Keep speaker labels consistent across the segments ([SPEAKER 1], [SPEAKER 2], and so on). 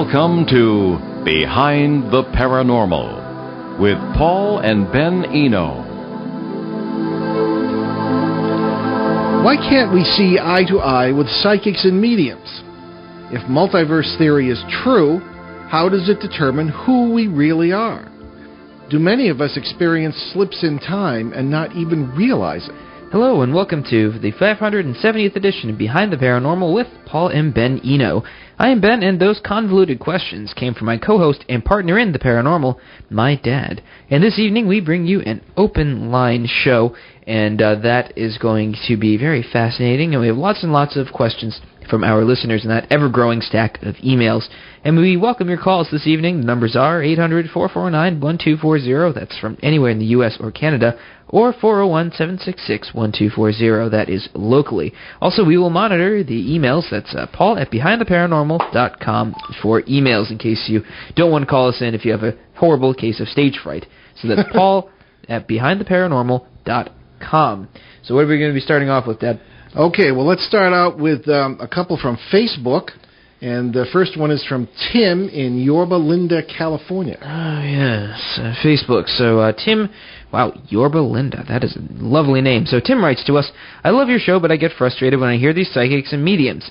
[SPEAKER 1] Welcome to Behind the Paranormal with Paul and Ben Eno.
[SPEAKER 2] Why can't we see eye to eye with psychics and mediums? If multiverse theory is true, how does it determine who we really are? Do many of us experience slips in time and not even realize it?
[SPEAKER 3] Hello and welcome to the 570th edition of Behind the Paranormal with Paul and Ben Eno. I am Ben, and those convoluted questions came from my co-host and partner in the paranormal, my dad. And this evening we bring you an open line show, and that is going to be very fascinating, and we have lots and lots of questions from our listeners in that ever-growing stack of emails. And we welcome your calls this evening. The numbers are 800-449-1240. That's from anywhere in the U.S. or Canada. Or 401-766-1240. That is locally. Also, we will monitor the emails. That's Paul at BehindTheParanormal.com for emails in case you don't want to call us in if you have a horrible case of stage fright. So that's Paul at BehindTheParanormal.com. So what are we going to be starting off with, Dad?
[SPEAKER 2] Okay, well, let's start out with a couple from Facebook. And the first one is from Tim in Yorba Linda, California.
[SPEAKER 3] Oh, yes, Facebook. So, Tim, wow, Yorba Linda, that is a lovely name. So, Tim writes to us, I love your show, but I get frustrated when I hear these psychics and mediums,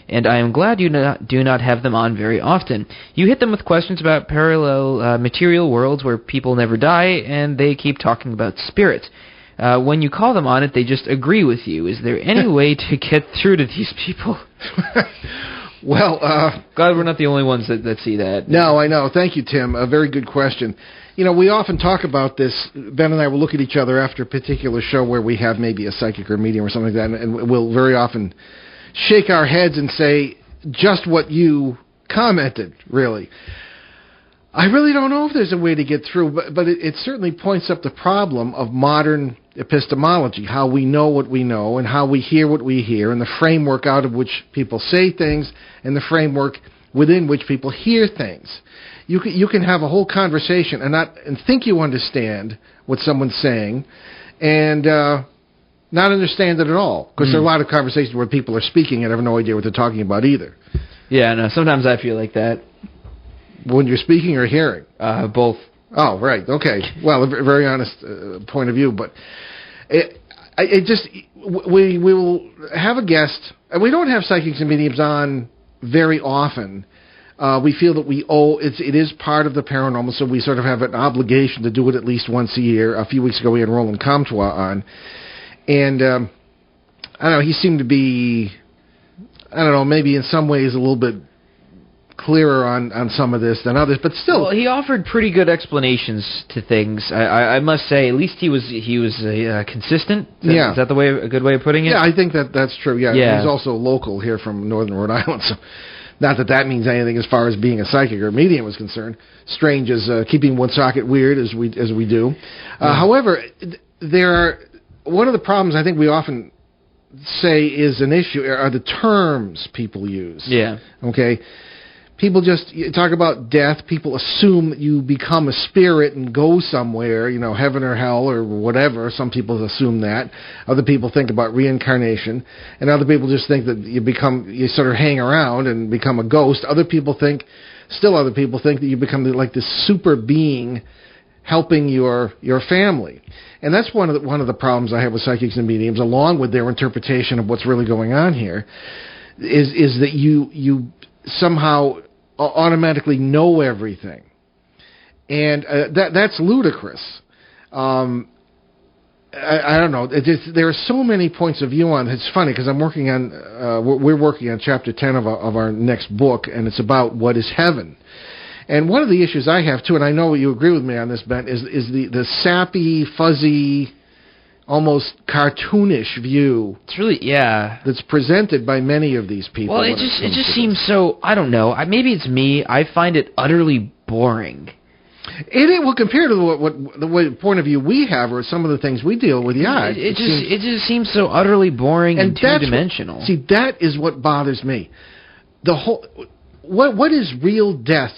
[SPEAKER 3] and I am glad you do not have them on very often. You hit them with questions about parallel material worlds where people never die, and they keep talking about spirits. When you call them on it, they just agree with you. Is there any way to get through to these people?
[SPEAKER 2] Well,
[SPEAKER 3] glad we're not the only ones that see that.
[SPEAKER 2] No, I know. Thank you, Tim. A very good question. You know, we often talk about this. Ben and I will look at each other after a particular show where we have maybe a psychic or medium or something like that, and we'll very often shake our heads and say just what you commented, really. I really don't know if there's a way to get through, but it certainly points up the problem of modern epistemology, how we know what we know and how we hear what we hear, and the framework out of which people say things and the framework within which people hear things. You can have a whole conversation and think you understand what someone's saying and not understand it at all, because there are a lot of conversations where people are speaking and have no idea what they're talking about either.
[SPEAKER 3] Yeah, no, sometimes I feel like that.
[SPEAKER 2] When you're speaking or hearing?
[SPEAKER 3] Both.
[SPEAKER 2] Oh, right. Okay. Well, a very honest point of view, but we will have a guest, and we don't have psychics and mediums on very often. We feel that it is part of the paranormal, so we sort of have an obligation to do it at least once a year. A few weeks ago, we had Roland Comtois on, and I don't know, he seemed to be, I don't know, maybe in some ways a little bit clearer on some of this than others, but still. Well,
[SPEAKER 3] he offered pretty good explanations to things. I must say, at least he was consistent. Is that a good way of putting it?
[SPEAKER 2] Yeah, I think that's true. Yeah, he's also local here from Northern Rhode Island, so not that means anything as far as being a psychic or medium is concerned. Strange as keeping one socket weird as we do. However, one of the problems I think we often say is an issue are the terms people use.
[SPEAKER 3] Yeah.
[SPEAKER 2] Okay. People just talk about death. People assume that you become a spirit and go somewhere, heaven or hell or whatever. Some people assume that. Other people think about reincarnation. And other people just think that you sort of hang around and become a ghost. Other people think that you become like this super being helping your family. And that's one of the problems I have with psychics and mediums, along with their interpretation of what's really going on here, is that you somehow automatically know everything, and that's ludicrous. I don't know. There are so many points of view on it. It's funny because we're working on chapter 10 of our next book, and it's about what is heaven. And one of the issues I have too, and I know you agree with me on this, Ben, is the sappy, fuzzy, almost cartoonish view.
[SPEAKER 3] It's really,
[SPEAKER 2] that's presented by many of these people.
[SPEAKER 3] Well, it just seems so, I don't know, maybe it's me, I find it utterly boring.
[SPEAKER 2] Well, compared to the point of view we have, or some of the things we deal with,
[SPEAKER 3] it just seems so utterly boring and two-dimensional.
[SPEAKER 2] That is what bothers me. The whole, what is real death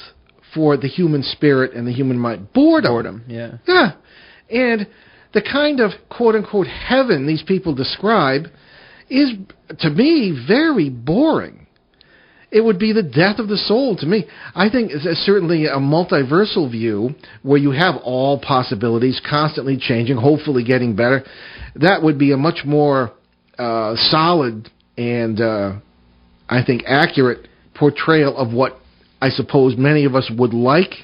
[SPEAKER 2] for the human spirit and the human mind? Boredom.
[SPEAKER 3] Yeah.
[SPEAKER 2] Yeah, and the kind of quote-unquote heaven these people describe is, to me, very boring. It would be the death of the soul to me. I think it's certainly a multiversal view where you have all possibilities constantly changing, hopefully getting better. That would be a much more solid and, I think, accurate portrayal of what I suppose many of us would like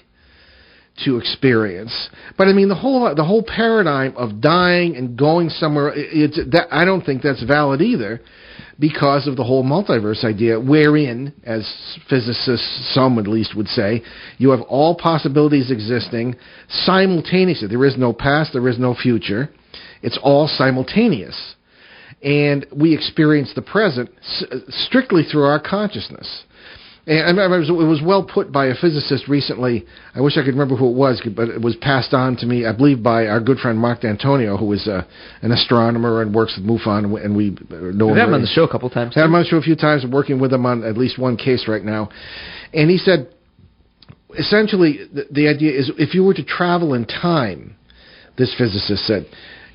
[SPEAKER 2] to experience. But I mean, the whole paradigm of dying and going somewhere, I don't think that's valid either, because of the whole multiverse idea, wherein, as physicists, some at least would say, you have all possibilities existing simultaneously. There is no past, there is no future. It's all simultaneous. And we experience the present strictly through our consciousness. And it was well put by a physicist recently. I wish I could remember who it was, but it was passed on to me, I believe, by our good friend Mark D'Antonio, who is an astronomer and works with MUFON, and we know him.
[SPEAKER 3] We've had him on the show a couple times.
[SPEAKER 2] Had him on the show a few times, working with him on at least one case right now. And he said, essentially, the idea is if you were to travel in time, this physicist said,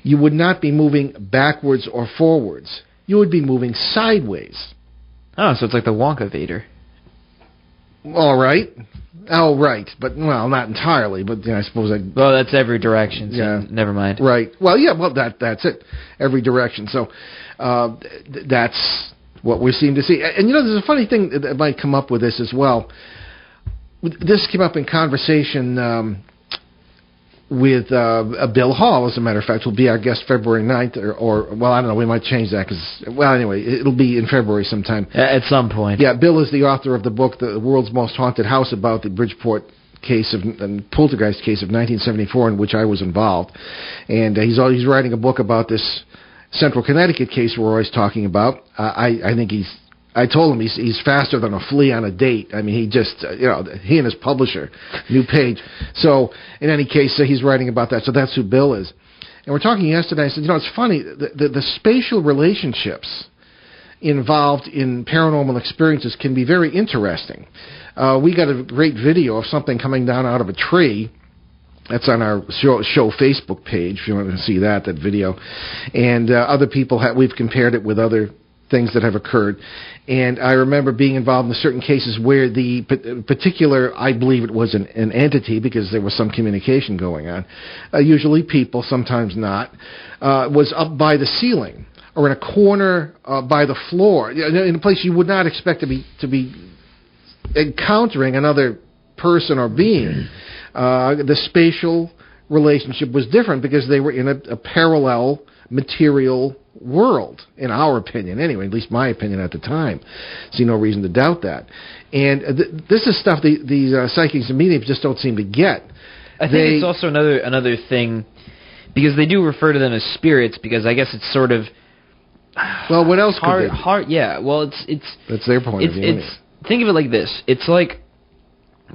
[SPEAKER 2] you would not be moving backwards or forwards. You would be moving sideways.
[SPEAKER 3] Oh, so it's like the Wonka Vader.
[SPEAKER 2] All right. Oh, right. But, well, not entirely, but I suppose I...
[SPEAKER 3] Well, that's every direction, so
[SPEAKER 2] yeah.
[SPEAKER 3] Never mind.
[SPEAKER 2] Right. Well, yeah, well, that's it. Every direction. So that's what we seem to see. And, there's a funny thing that might come up with this as well. This came up in conversation with Bill Hall, as a matter of fact, who will be our guest February 9th, or well, I don't know, we might change that, anyway, it'll be in February sometime.
[SPEAKER 3] At some point.
[SPEAKER 2] Yeah, Bill is the author of the book, The World's Most Haunted House, about the Bridgeport case and poltergeist case of 1974, in which I was involved. And he's writing a book about this Central Connecticut case we're always talking about. I think I told him he's faster than a flea on a date. I mean, he just, he and his publisher, new page. So, in any case, he's writing about that. So that's who Bill is. And we're talking yesterday. I said, it's funny, the spatial relationships involved in paranormal experiences can be very interesting. We got a great video of something coming down out of a tree. That's on our show Facebook page, if you want to see that video. And other people, we've compared it with other things that have occurred. And I remember being involved in certain cases where the particular, I believe it was an entity, because there was some communication going on, usually people, sometimes not, was up by the ceiling or in a corner by the floor, in a place you would not expect to be encountering another person or being. The spatial relationship was different because they were in a parallel material world, in our opinion anyway, at least my opinion at the time. See no reason to doubt that. And this is stuff these psychics and mediums just don't seem to get.
[SPEAKER 3] I think it's also another thing, because they do refer to them as spirits, because I guess it's sort of...
[SPEAKER 2] Well, what else could they be?
[SPEAKER 3] Yeah, well, it's... That's
[SPEAKER 2] their point of view.
[SPEAKER 3] Think of it like this. It's like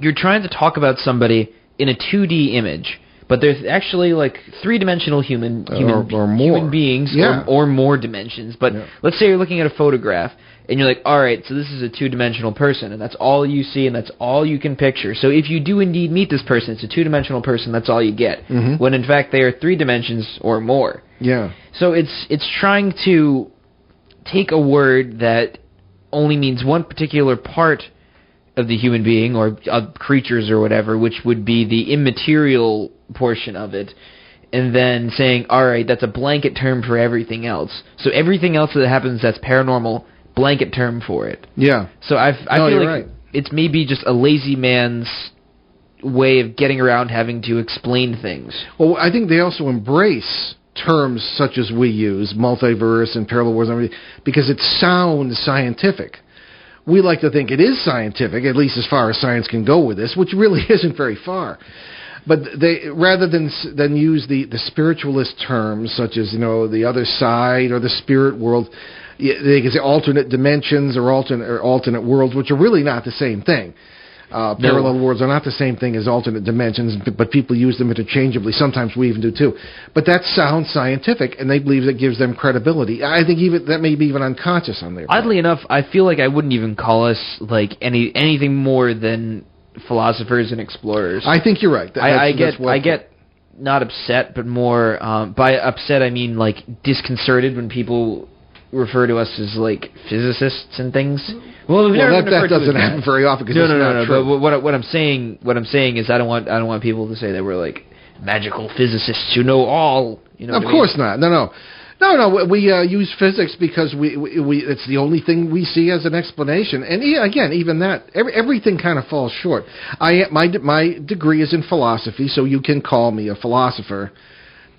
[SPEAKER 3] you're trying to talk about somebody in a 2D image, but there's actually like three-dimensional human beings,
[SPEAKER 2] yeah,
[SPEAKER 3] or more dimensions. But let's say you're looking at a photograph, and you're like, all right, so this is a two-dimensional person, and that's all you see, and that's all you can picture. So if you do indeed meet this person, it's a two-dimensional person, that's all you get.
[SPEAKER 2] Mm-hmm.
[SPEAKER 3] When in fact they are 3 dimensions or more.
[SPEAKER 2] Yeah.
[SPEAKER 3] So it's trying to take a word that only means one particular part of the human being or creatures or whatever, which would be the immaterial portion of it, and then saying, all right, that's a blanket term for everything else. So everything else that happens that's paranormal, blanket term for it.
[SPEAKER 2] Yeah.
[SPEAKER 3] So I feel like
[SPEAKER 2] right.
[SPEAKER 3] It's maybe just a lazy man's way of getting around having to explain things.
[SPEAKER 2] Well, I think they also embrace terms such as we use, multiverse and parallel worlds, and everything, because it sounds scientific. We like to think it is scientific, at least as far as science can go with this, which really isn't very far. But they, rather than use the spiritualist terms such as the other side or the spirit world, they can say alternate dimensions or alternate worlds, which are really not the same thing. Parallel worlds are not the same thing as alternate dimensions, but people use them interchangeably. Sometimes we even do too. But that sounds scientific, and they believe that gives them credibility. I think even that may be even unconscious on their part.
[SPEAKER 3] Oddly enough, I feel like I wouldn't even call us like anything more than philosophers and explorers.
[SPEAKER 2] I think you're right.
[SPEAKER 3] I get not upset, but more by upset I mean like disconcerted when people refer to us as like physicists and things.
[SPEAKER 2] Well, that doesn't happen very often because it's not true.
[SPEAKER 3] But what I'm saying is I don't want people to say that we're like magical physicists who know all. You know,
[SPEAKER 2] of course not. No. We use physics because we it's the only thing we see as an explanation. And even that, everything kind of falls short. My degree is in philosophy, so you can call me a philosopher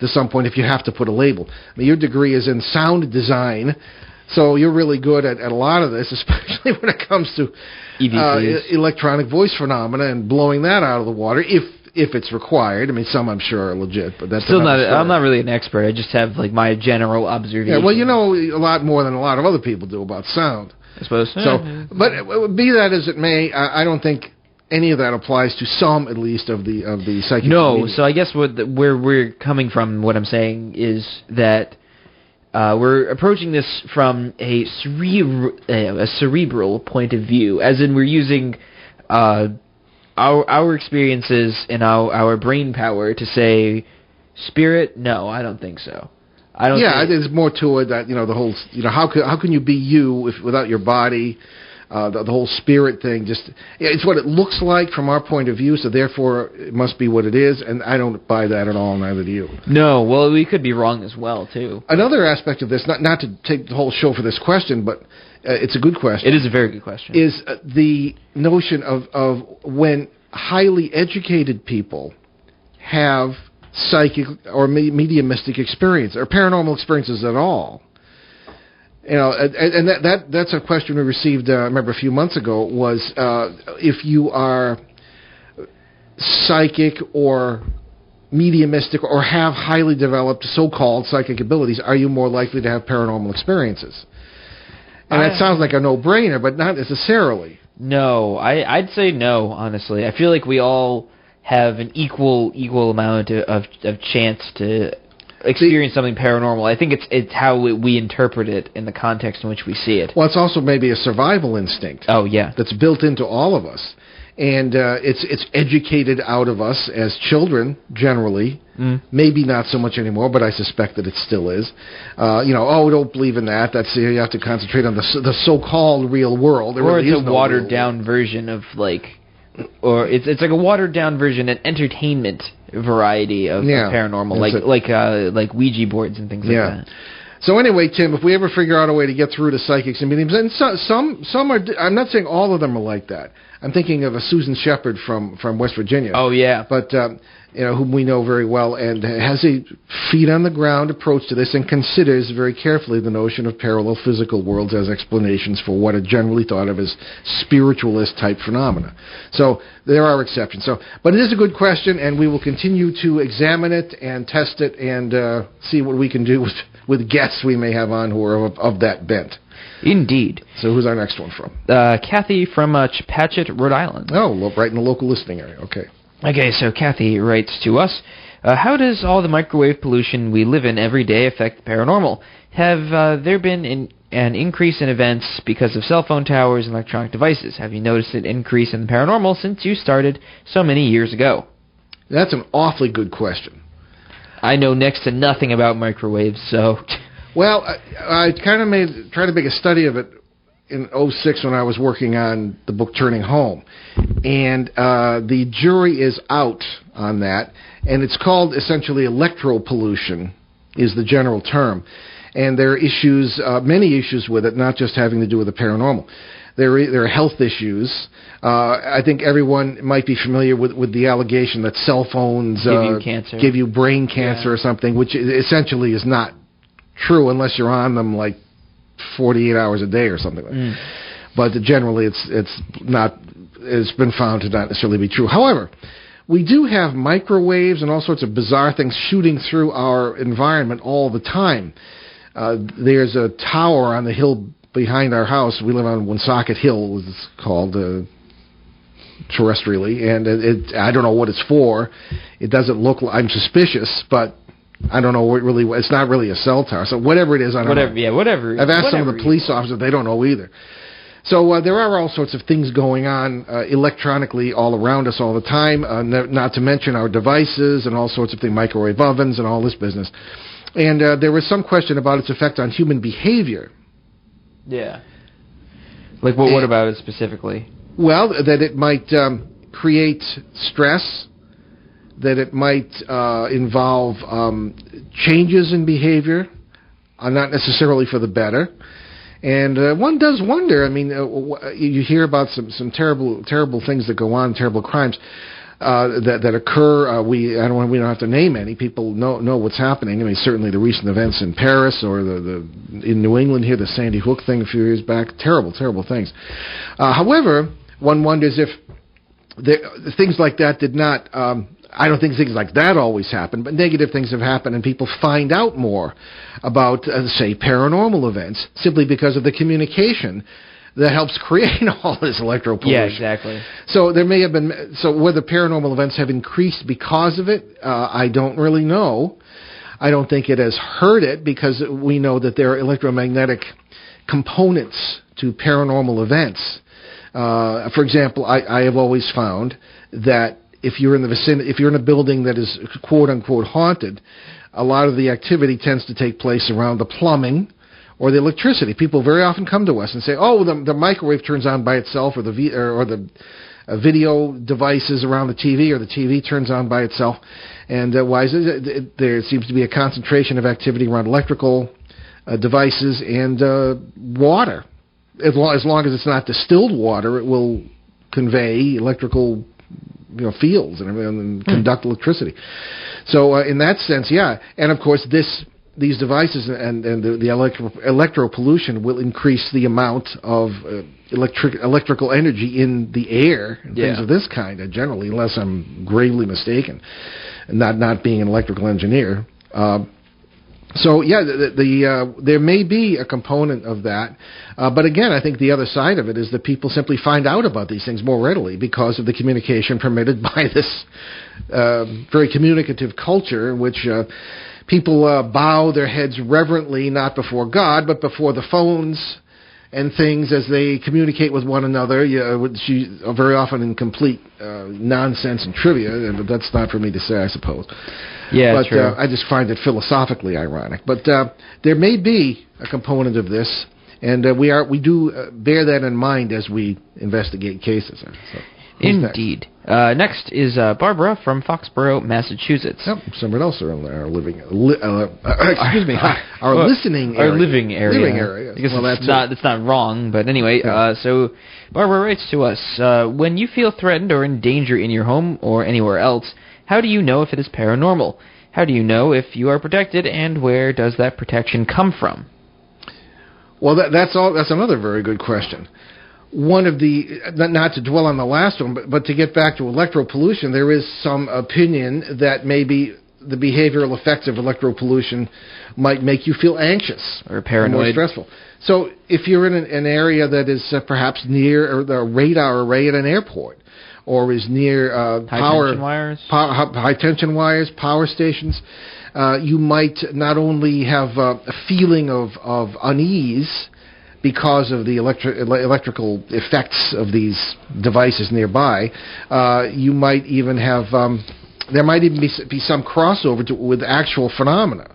[SPEAKER 2] to some point if you have to put a label. I mean, your degree is in sound design, so you're really good at a lot of this, especially when it comes to electronic voice phenomena and blowing that out of the water, if it's required. I mean, some I'm sure are legit, but that's
[SPEAKER 3] still not. I'm not really an expert. I just have like my general observation.
[SPEAKER 2] Yeah, well, you know a lot more than a lot of other people do about sound,
[SPEAKER 3] I suppose.
[SPEAKER 2] So, but be that as it may, I don't think any of that applies to some, at least, of the psychic.
[SPEAKER 3] No,
[SPEAKER 2] media.
[SPEAKER 3] so I guess where we're coming from, what I'm saying is that we're approaching this from a cerebral point of view, as in we're using our experiences and our brain power to say spirit. No, I don't think so. I don't.
[SPEAKER 2] Yeah, there's more to it. That the whole how can you be you without your body? The whole spirit thing, it's what it looks like from our point of view, so therefore it must be what it is, and I don't buy that at all, neither do you.
[SPEAKER 3] No, well, we could be wrong as well, too.
[SPEAKER 2] Another aspect of this, not to take the whole show for this question, but it's a good question.
[SPEAKER 3] It is a very good question.
[SPEAKER 2] Is the notion of when highly educated people have psychic or mediumistic experience, or paranormal experiences at all. And that's a question we received, I remember a few months ago, was if you are psychic or mediumistic or have highly developed so-called psychic abilities, are you more likely to have paranormal experiences? And that sounds like a no-brainer, but not necessarily.
[SPEAKER 3] No, I'd say no, honestly. I feel like we all have an equal amount of chance to experience something paranormal. I think it's how we interpret it in the context in which we see it.
[SPEAKER 2] Well, it's also maybe a survival instinct.
[SPEAKER 3] Oh, yeah.
[SPEAKER 2] That's built into all of us. And it's educated out of us as children, generally. Maybe not so much anymore, but I suspect that it still is. Don't believe in that. That's you have to concentrate on the so-called real world.
[SPEAKER 3] Or it's a watered-down version of, like... Or it's like a watered-down version, an entertainment variety of paranormal, like Ouija boards and things like that.
[SPEAKER 2] So anyway, Tim, if we ever figure out a way to get through to psychics and mediums, and some are, I'm not saying all of them are like that. I'm thinking of a Susan Shepard from West Virginia.
[SPEAKER 3] Oh yeah,
[SPEAKER 2] but whom we know very well, and has a feet on the ground approach to this, and considers very carefully the notion of parallel physical worlds as explanations for what are generally thought of as spiritualist type phenomena. So there are exceptions. But it is a good question, and we will continue to examine it and test it and see what we can do with guests we may have on who are of that bent.
[SPEAKER 3] Indeed.
[SPEAKER 2] So who's our next one from?
[SPEAKER 3] Kathy from Patchett, Rhode Island.
[SPEAKER 2] Oh, right in the local listening area.
[SPEAKER 3] Okay, so Kathy writes to us, how does all the microwave pollution we live in every day affect the paranormal? Have there been an increase in events because of cell phone towers and electronic devices? Have you noticed an increase in the paranormal since you started so many years ago?
[SPEAKER 2] That's an awfully good question.
[SPEAKER 3] I know next to nothing about microwaves, so...
[SPEAKER 2] Well, I kind of tried to make a study of it in 2006 when I was working on the book Turning Home. And the jury is out on that. And it's called essentially electropollution is the general term. And there are issues, many issues with it, not just having to do with the paranormal. There are health issues. I think everyone might be familiar with the allegation that cell phones give you brain cancer or something, which essentially is not true unless you're on them like 48 hours a day or something like that. But generally it's been found to not necessarily be true. However, we do have microwaves and all sorts of bizarre things shooting through our environment all the time. There's a tower on the hill behind our house. We live on Woonsocket Hill, it's called terrestrially, and I don't know what it's for. It doesn't look like, I'm suspicious, but I don't know what really. It's not really a cell tower. So whatever it is, I don't know.
[SPEAKER 3] Yeah, whatever.
[SPEAKER 2] I've asked some of the police officers; they don't know either. So there are all sorts of things going on electronically all around us all the time. Not to mention our devices and all sorts of things, microwave ovens and all this business. And there was some question about its effect on human behavior.
[SPEAKER 3] Yeah. Like, what about it specifically?
[SPEAKER 2] Well, that it might create stress, that it might involve changes in behavior, not necessarily for the better. And one does wonder. I mean, you hear about some terrible things that go on, terrible crimes that occur. We don't have to name any. People know what's happening. I mean, certainly the recent events in Paris or in New England here, the Sandy Hook thing a few years back. Terrible things. However, one wonders if things like that did not. I don't think things like that always happen, but negative things have happened, and people find out more about, say, paranormal events simply because of the communication that helps create all this electropollution.
[SPEAKER 3] Yeah, exactly.
[SPEAKER 2] So there may have been. So whether paranormal events have increased because of it, I don't really know. I don't think it has hurt it because we know that there are electromagnetic components to paranormal events. For example, I have always found that if you're in the vicinity, if you're in a building that is quote unquote haunted, a lot of the activity tends to take place around the plumbing or the electricity. People very often come to us and say, "Oh, the microwave turns on by itself, or the video devices around the TV, or the TV turns on by itself." And why is it? There seems to be a concentration of activity around electrical devices and water. As long as it's not distilled water, it will convey electrical fields and conduct electricity. So in that sense, yeah. And of course, these devices and the electro pollution will increase the amount of electrical energy in the air and things of this kind, generally, unless I'm gravely mistaken, not being an electrical engineer. So yeah, there may be a component of that, but again, I think the other side of it is that people simply find out about these things more readily because of the communication permitted by this very communicative culture, in which people bow their heads reverently, not before God, but before the phones and things as they communicate with one another, very often in complete nonsense and trivia, but that's not for me to say, I suppose.
[SPEAKER 3] Yeah,
[SPEAKER 2] but
[SPEAKER 3] true.
[SPEAKER 2] I just find it philosophically ironic. But there may be a component of this, and we do bear that in mind as we investigate cases. So,
[SPEAKER 3] indeed. Next is Barbara from Foxborough, Massachusetts.
[SPEAKER 2] Yep, someone else are living. Excuse me, our listening area.
[SPEAKER 3] Our living area.
[SPEAKER 2] Living area. Yes.
[SPEAKER 3] Well, it's not wrong, but anyway. Yeah. So Barbara writes to us: when you feel threatened or in danger in your home or anywhere else, how do you know if it is paranormal? How do you know if you are protected, and where does that protection come from?
[SPEAKER 2] Well, that's another very good question. One of the, not to dwell on the last one, but to get back to electropollution, there is some opinion that maybe the behavioral effects of electropollution might make you feel anxious
[SPEAKER 3] or paranoid,
[SPEAKER 2] or more stressful. So if you're in an area that is perhaps near the radar array at an airport, or is near high tension wires, power stations, you might not only have a feeling of unease because of the electrical effects of these devices nearby. You might even have there might even be some crossover with actual phenomena.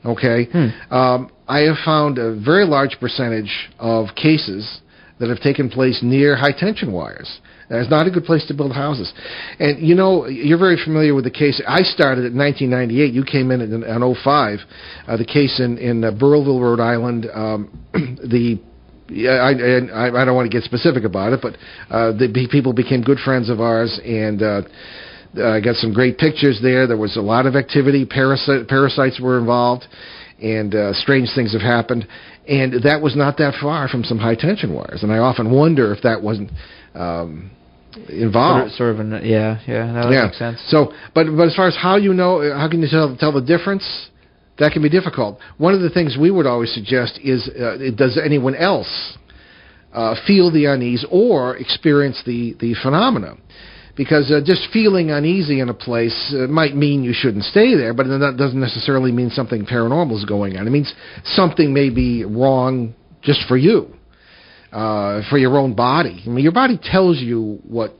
[SPEAKER 2] Okay, I have found a very large percentage of cases that have taken place near high tension wires. It's not a good place to build houses. And, you're very familiar with the case. I started in 1998. You came in 2005. The case in Burrillville, Rhode Island. I don't want to get specific about it, but the people became good friends of ours, and I got some great pictures there. There was a lot of activity. Parasites were involved, and strange things have happened. And that was not that far from some high-tension wires. And I often wonder if that wasn't involved.
[SPEAKER 3] That makes sense.
[SPEAKER 2] So, but as far as how you know, how can you tell the difference? That can be difficult. One of the things we would always suggest is, does anyone else feel the unease or experience the phenomena? Because just feeling uneasy in a place might mean you shouldn't stay there, but that doesn't necessarily mean something paranormal is going on. It means something may be wrong just for you. For your own body. I mean, your body tells you what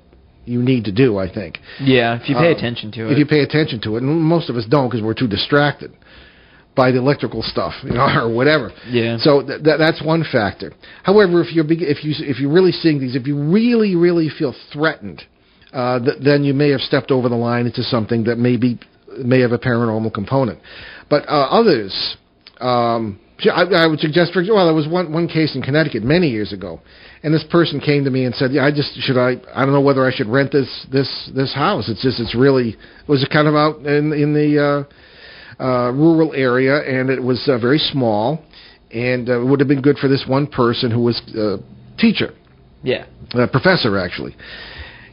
[SPEAKER 2] you need to do, I think.
[SPEAKER 3] Yeah, if you pay attention to it.
[SPEAKER 2] If you pay attention to it. And most of us don't because we're too distracted. by the electrical stuff, or whatever.
[SPEAKER 3] Yeah.
[SPEAKER 2] So that's one factor. However, if you're really seeing these, if you really feel threatened, then you may have stepped over the line into something that may have a paranormal component. But others, I would suggest, there was one case in Connecticut many years ago, and this person came to me and said, I don't know whether I should rent this house. It was kind of out in the rural area, and it was very small, and it would have been good for this one person who was a teacher.
[SPEAKER 3] Yeah.
[SPEAKER 2] A professor, actually.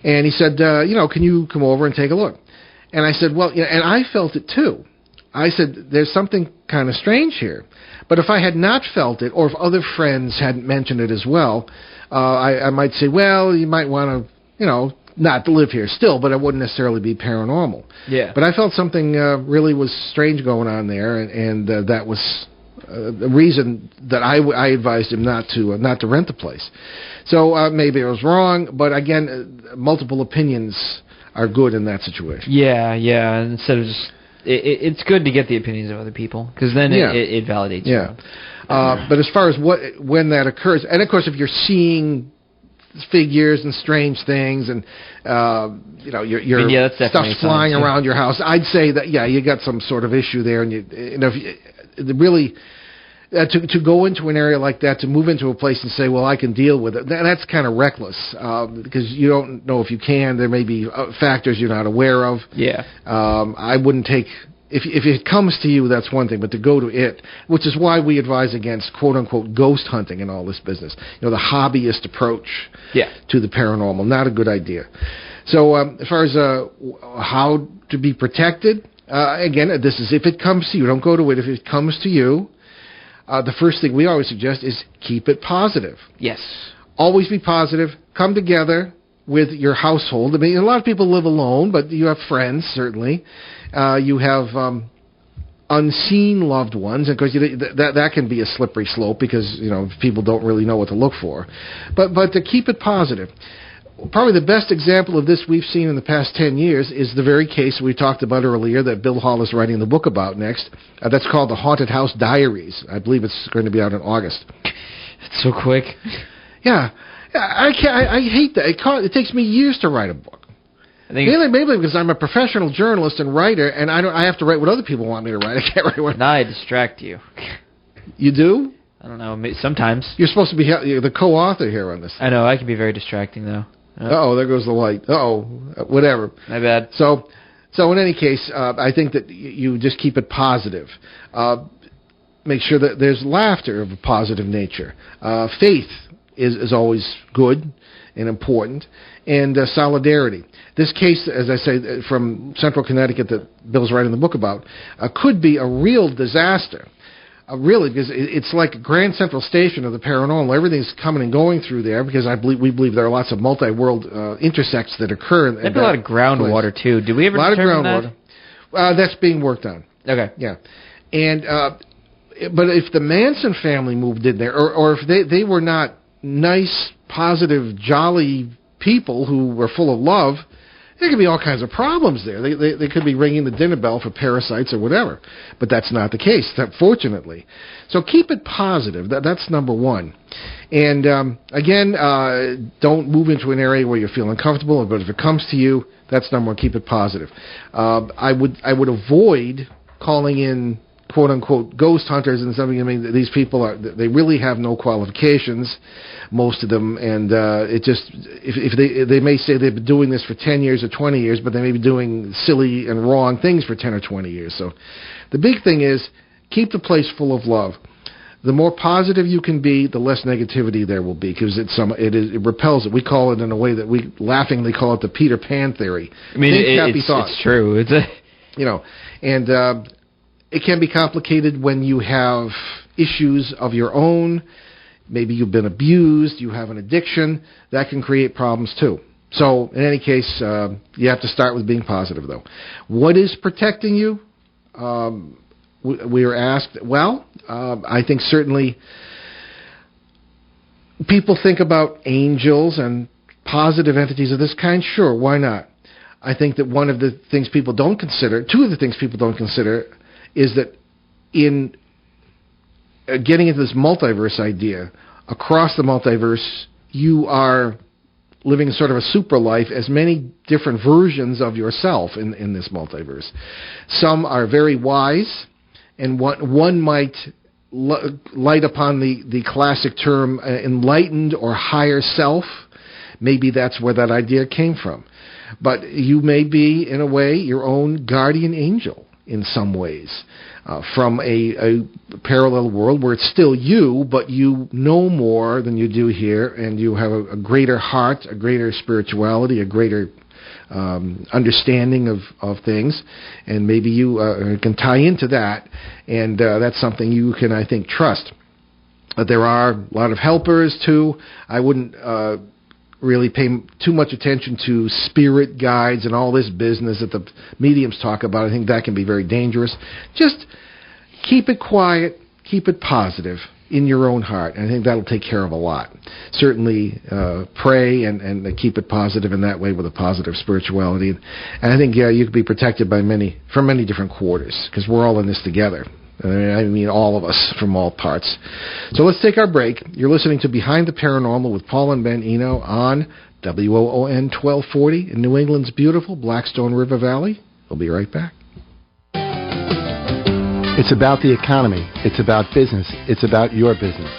[SPEAKER 2] And he said, can you come over and take a look? And I said, well, and I felt it too. I said, there's something kind of strange here. But if I had not felt it, or if other friends hadn't mentioned it as well, I might say, well, you might want to, not to live here still, but it wouldn't necessarily be paranormal.
[SPEAKER 3] Yeah.
[SPEAKER 2] But I felt something really was strange going on there, and that was the reason that I advised him not to rent the place. So maybe I was wrong, but again, multiple opinions are good in that situation.
[SPEAKER 3] Yeah. Instead of just, it's good to get the opinions of other people, because then it validates you.
[SPEAKER 2] But as far as when that occurs, and of course, if you're seeing figures and strange things, and your stuff's flying around your house, I'd say that you got some sort of issue there, and really. To go into an area like that, to move into a place and say, well, I can deal with it, that's kind of reckless, because you don't know if you can. There may be factors you're not aware of. Yeah. I wouldn't take... If it comes to you, that's one thing, but to go to it, which is why we advise against quote-unquote ghost hunting and all this business. The hobbyist approach to the paranormal, not a good idea. So as far as how to be protected, again, this is if it comes to you. Don't go to it if it comes to you. The first thing we always suggest is keep it positive.
[SPEAKER 3] Yes.
[SPEAKER 2] Always be positive. Come together with your household. I mean, a lot of people live alone, but you have friends, certainly. You have unseen loved ones, and of course that can be a slippery slope because people don't really know what to look for. But to keep it positive. Probably the best example of this we've seen in the past 10 years is the very case we talked about earlier that Bill Hall is writing the book about next. That's called The Haunted House Diaries. I believe it's going to be out in August.
[SPEAKER 3] It's so quick.
[SPEAKER 2] Yeah. I hate that. It takes me years to write a book. Maybe because I'm a professional journalist and writer, and I have to write what other people want me to write. I can't write what...
[SPEAKER 3] Now I distract you.
[SPEAKER 2] You do?
[SPEAKER 3] I don't know. Sometimes.
[SPEAKER 2] You're supposed to be the co-author here on this.
[SPEAKER 3] I know. I can be very distracting, though.
[SPEAKER 2] Uh-oh, there goes the light. Uh-oh, whatever.
[SPEAKER 3] My bad.
[SPEAKER 2] So in any case, I think that you just keep it positive. Make sure that there's laughter of a positive nature. Faith is always good and important. And solidarity. This case, as I say, from Central Connecticut that Bill's writing the book about, could be a real disaster. Really, because it's like Grand Central Station of the paranormal. Everything's coming and going through there because we believe there are lots of multi-world intersects that occur.
[SPEAKER 3] There'd be a lot of groundwater, too. Did we ever determine that? A lot of
[SPEAKER 2] groundwater. That's being worked on.
[SPEAKER 3] Okay.
[SPEAKER 2] Yeah. And but if the Manson family moved in there, or if they were not nice, positive, jolly people who were full of love, there could be all kinds of problems there. They could be ringing the dinner bell for parasites or whatever. But that's not the case, fortunately. So keep it positive. That's number one. And again, don't move into an area where you feel uncomfortable. But if it comes to you, that's number one. Keep it positive. I would avoid calling in quote-unquote ghost hunters and something. I mean, these people they really have no qualifications, most of them, and it just, if they may say they've been doing this for 10 years or 20 years, but they may be doing silly and wrong things for 10 or 20 years. So the big thing is keep the place full of love. The more positive you can be, the less negativity there will be, because it repels it. We call it in a way that we laughingly call it the Peter Pan theory.
[SPEAKER 3] I mean, it's true.
[SPEAKER 2] And it can be complicated when you have issues of your own. Maybe you've been abused, you have an addiction. That can create problems too. So in any case, you have to start with being positive, though. What is protecting you? We were asked. Well, I think certainly people think about angels and positive entities of this kind. Sure, why not? I think that two of the things people don't consider, is that in getting into this multiverse idea, across the multiverse, you are living sort of a super life as many different versions of yourself in this multiverse. Some are very wise, and one might light upon the classic term enlightened or higher self. Maybe that's where that idea came from. But you may be, in a way, your own guardian angel in some ways, from a parallel world where it's still you, but you know more than you do here, and you have a greater heart, a greater spirituality, a greater understanding of things, and maybe you can tie into that, and that's something you can, I think, trust. There are a lot of helpers, too. I wouldn't really pay too much attention to spirit guides and all this business that the mediums talk about. I think that can be very dangerous. Just keep it quiet, keep it positive in your own heart, and I think that'll take care of a lot. Certainly pray and keep it positive in that way with a positive spirituality. And I think, you could be protected from many different quarters, because we're all in this together. I mean all of us from all parts. So let's take our break. You're listening to Behind the Paranormal with Paul and Ben Eno on WOON 1240 in New England's beautiful Blackstone River Valley. We'll be right back.
[SPEAKER 4] It's about the economy. It's about business. It's about your business.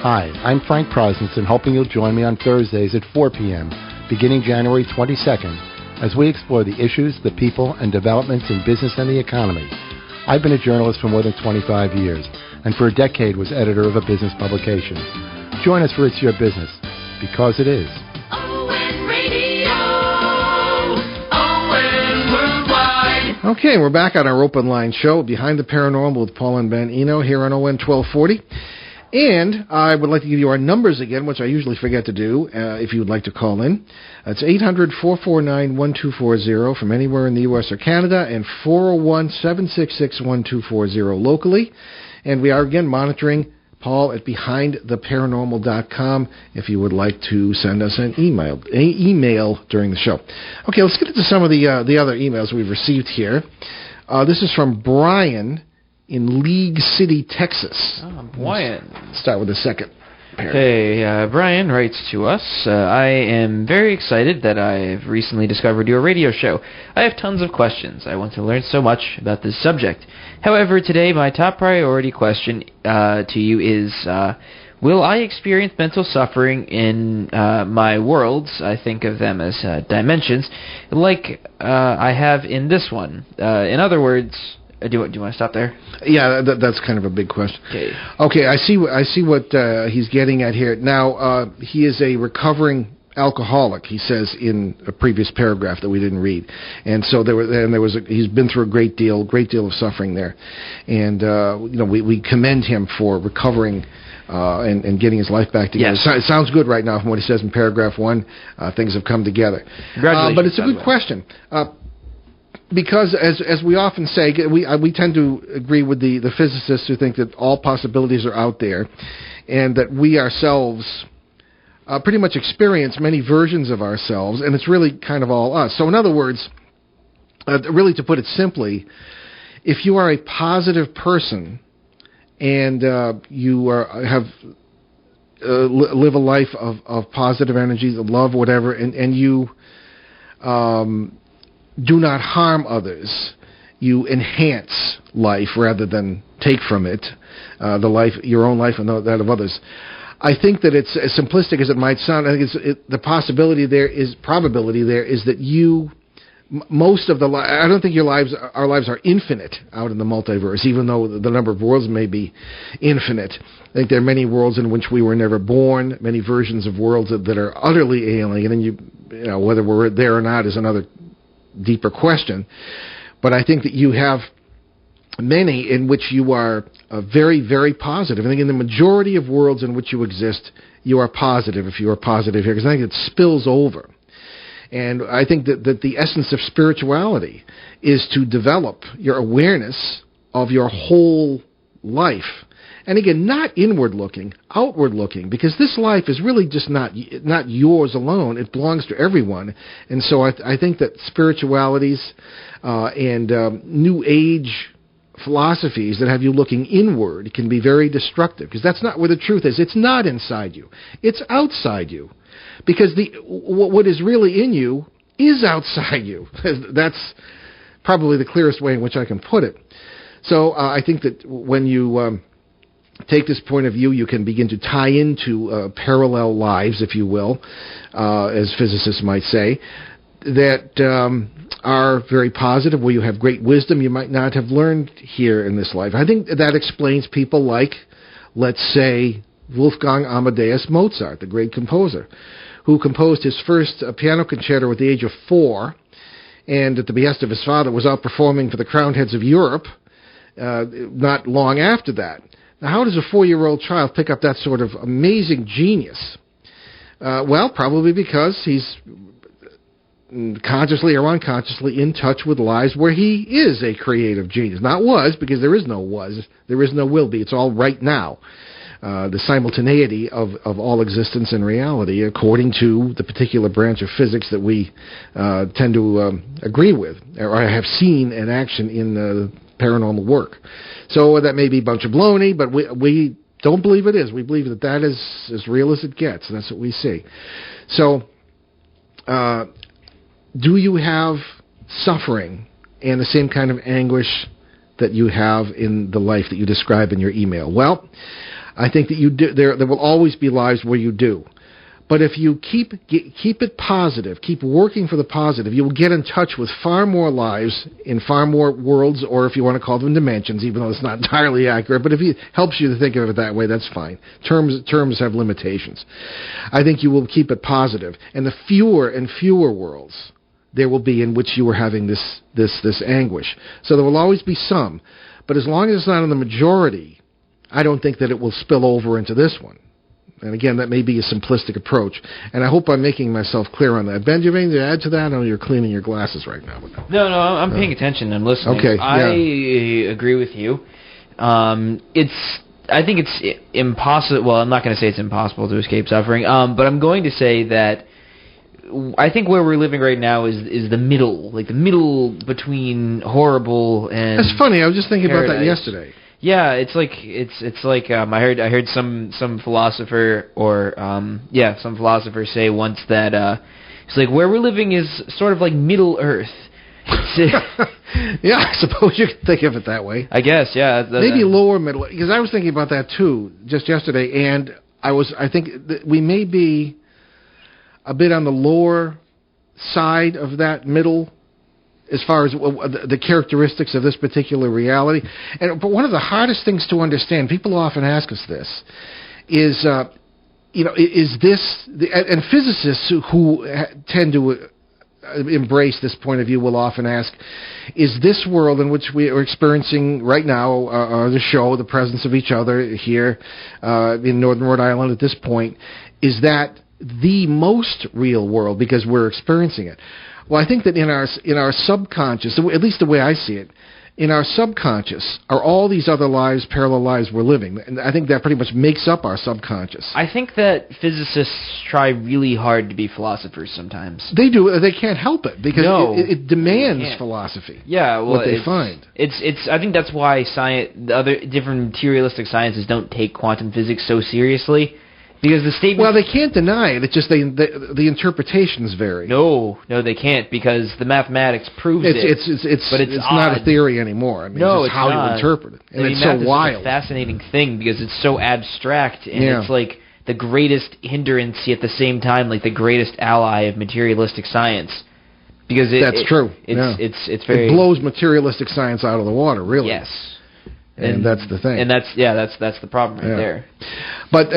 [SPEAKER 4] Hi, I'm Frank Prosnitz, and hoping you'll join me on Thursdays at 4 p.m., beginning January 22nd, as we explore the issues, the people, and developments in business and the economy. I've been a journalist for more than 25 years, and for a decade was editor of a business publication. Join us for It's Your Business, because it is.
[SPEAKER 5] ON Radio, ON Worldwide.
[SPEAKER 2] Okay, we're back on our open line show, Behind the Paranormal with Paul and Ben Eno, here on ON 1240. And I would like to give you our numbers again, which I usually forget to do, if you would like to call in. It's 800-449-1240 from anywhere in the U.S. or Canada, and 401-766-1240 locally. And we are, again, monitoring Paul at BehindTheParanormal.com if you would like to send us an email during the show. Okay, let's get into some of the other emails we've received here. This is from Brian in League City, Texas.
[SPEAKER 3] Oh, Brian.
[SPEAKER 2] Let's start with the second paragraph.
[SPEAKER 3] Hey, Brian writes to us, I am very excited that I've recently discovered your radio show. I have tons of questions. I want to learn so much about this subject. However, today my top priority question to you is, will I experience mental suffering in my worlds? I think of them as dimensions, like I have in this one. In other words, do you want to stop there?
[SPEAKER 2] Yeah, that's kind of a big question. Okay, I see what he's getting at here. Now, he is a recovering alcoholic, he says in a previous paragraph that we didn't read, and so he's been through a great deal of suffering there, and we commend him for recovering and getting his life back together.
[SPEAKER 3] Yes.
[SPEAKER 2] It sounds good right now from what he says in paragraph 1. Things have come together.
[SPEAKER 3] Congratulations,
[SPEAKER 2] but it's a good question. Because, as we often say, we tend to agree with the physicists who think that all possibilities are out there, and that we ourselves pretty much experience many versions of ourselves, and it's really kind of all us. So in other words, really to put it simply, if you are a positive person and you live a life of positive energies, of love, whatever, and you do not harm others, you enhance life rather than take from it, your own life and that of others. I think that it's as simplistic as it might sound. I think the probability there is that you, most of I don't think our lives are infinite out in the multiverse, even though the number of worlds may be infinite. I think there are many worlds in which we were never born, many versions of worlds that are utterly alien, and then whether we're there or not is another deeper question. But I think that you have many in which you are very, very positive. I think in the majority of worlds in which you exist, you are positive, if you are positive here, because I think it spills over. And I think that the essence of spirituality is to develop your awareness of your whole life. And again, not inward-looking, outward-looking, because this life is really just not yours alone. It belongs to everyone. And so I think that spiritualities and New Age philosophies that have you looking inward can be very destructive, because that's not where the truth is. It's not inside you. It's outside you. Because what is really in you is outside you. That's probably the clearest way in which I can put it. So I think that when you take this point of view, you can begin to tie into parallel lives, if you will, as physicists might say, that are very positive, where you have great wisdom you might not have learned here in this life. I think that explains people like, let's say, Wolfgang Amadeus Mozart, the great composer, who composed his first piano concerto at the age of 4, and at the behest of his father was out performing for the crowned heads of Europe not long after that. Now, how does a 4-year-old child pick up that sort of amazing genius? Well, probably because he's consciously or unconsciously in touch with lives where he is a creative genius. Not was, because there is no was, there is no will be. It's all right now. The simultaneity of all existence and reality, according to the particular branch of physics that we tend to agree with, or have seen in action in paranormal work. So that may be a bunch of baloney, but we don't believe it is. We believe that is as real as it gets, and that's what we see. So, do you have suffering and the same kind of anguish that you have in the life that you describe in your email? Well, I think that you do. There will always be lives where you do. But if you keep it positive, keep working for the positive, you will get in touch with far more lives in far more worlds, or if you want to call them dimensions, even though it's not entirely accurate. But if it helps you to think of it that way, that's fine. Terms have limitations. I think you will keep it positive, and the fewer and fewer worlds there will be in which you are having this anguish. So there will always be some, but as long as it's not in the majority, I don't think that it will spill over into this one. And again, that may be a simplistic approach. And I hope I'm making myself clear on that. Ben, do you have anything to add to that? I know you're cleaning your glasses right now.
[SPEAKER 3] No, I'm paying attention. I'm listening.
[SPEAKER 2] Okay,
[SPEAKER 3] I agree with you. I think it's impossible. Well, I'm not going to say it's impossible to escape suffering. But I'm going to say that I think where we're living right now is the middle, like the middle between horrible and. That's
[SPEAKER 2] funny. I was just thinking
[SPEAKER 3] paradise.
[SPEAKER 2] About that yesterday.
[SPEAKER 3] Yeah, it's like I heard some philosopher some philosopher say once that it's like where we're living is sort of like Middle Earth.
[SPEAKER 2] Yeah, I suppose you could think of it that way.
[SPEAKER 3] I guess, yeah.
[SPEAKER 2] Maybe lower middle, because I was thinking about that too just yesterday, and I think that we may be a bit on the lower side of that middle, as far as the characteristics of this particular reality. But one of the hardest things to understand, people often ask us this, is, is this, and physicists who tend to embrace this point of view will often ask, is this world in which we are experiencing right now, the show, the presence of each other here in Northern Rhode Island at this point, is that the most real world because we're experiencing it? Well, I think that in our subconscious, at least the way I see it, in our subconscious are all these other lives, parallel lives we're living. And I think that pretty much makes up our subconscious.
[SPEAKER 3] I think that physicists try really hard to be philosophers sometimes.
[SPEAKER 2] They do. They can't help it because it demands philosophy.
[SPEAKER 3] Yeah, well,
[SPEAKER 2] what they find.
[SPEAKER 3] It's. I think that's why the other different materialistic sciences don't take quantum physics so seriously. Because the statement...
[SPEAKER 2] Well, they can't deny it. It's just the interpretations vary.
[SPEAKER 3] No, they can't, because the mathematics proves it.
[SPEAKER 2] It's not a theory anymore. I mean, it's how you interpret it. And it's so wild.
[SPEAKER 3] It's a fascinating thing, because it's so abstract, and it's like the greatest hindrance, yet at the same time, like the greatest ally of materialistic science. Because
[SPEAKER 2] that's true.
[SPEAKER 3] It's very...
[SPEAKER 2] It blows materialistic science out of the water, really.
[SPEAKER 3] Yes.
[SPEAKER 2] And that's the thing.
[SPEAKER 3] And that's the problem right there.
[SPEAKER 2] But...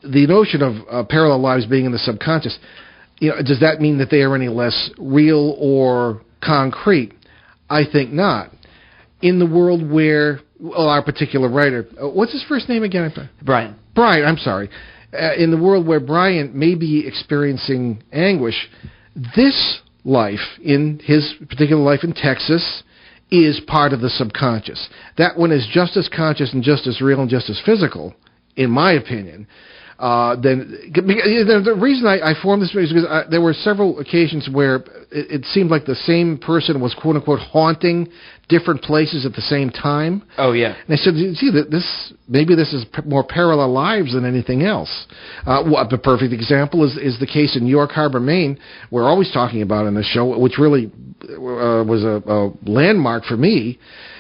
[SPEAKER 2] the notion of parallel lives being in the subconscious, does that mean that they are any less real or concrete? I think not. In the world where, our particular writer, what's his first name again?
[SPEAKER 3] Brian, I'm
[SPEAKER 2] sorry. In the world where Brian may be experiencing anguish, this life, in his particular life in Texas, is part of the subconscious. That one is just as conscious and just as real and just as physical, in my opinion, The reason I formed this is because there were several occasions where it seemed like the same person was quote unquote haunting different places at the same time.
[SPEAKER 3] Oh yeah.
[SPEAKER 2] And I said, see, maybe this is more parallel lives than anything else. The perfect example is the case in York Harbor, Maine. We're always talking about in this show, which really was a landmark for me,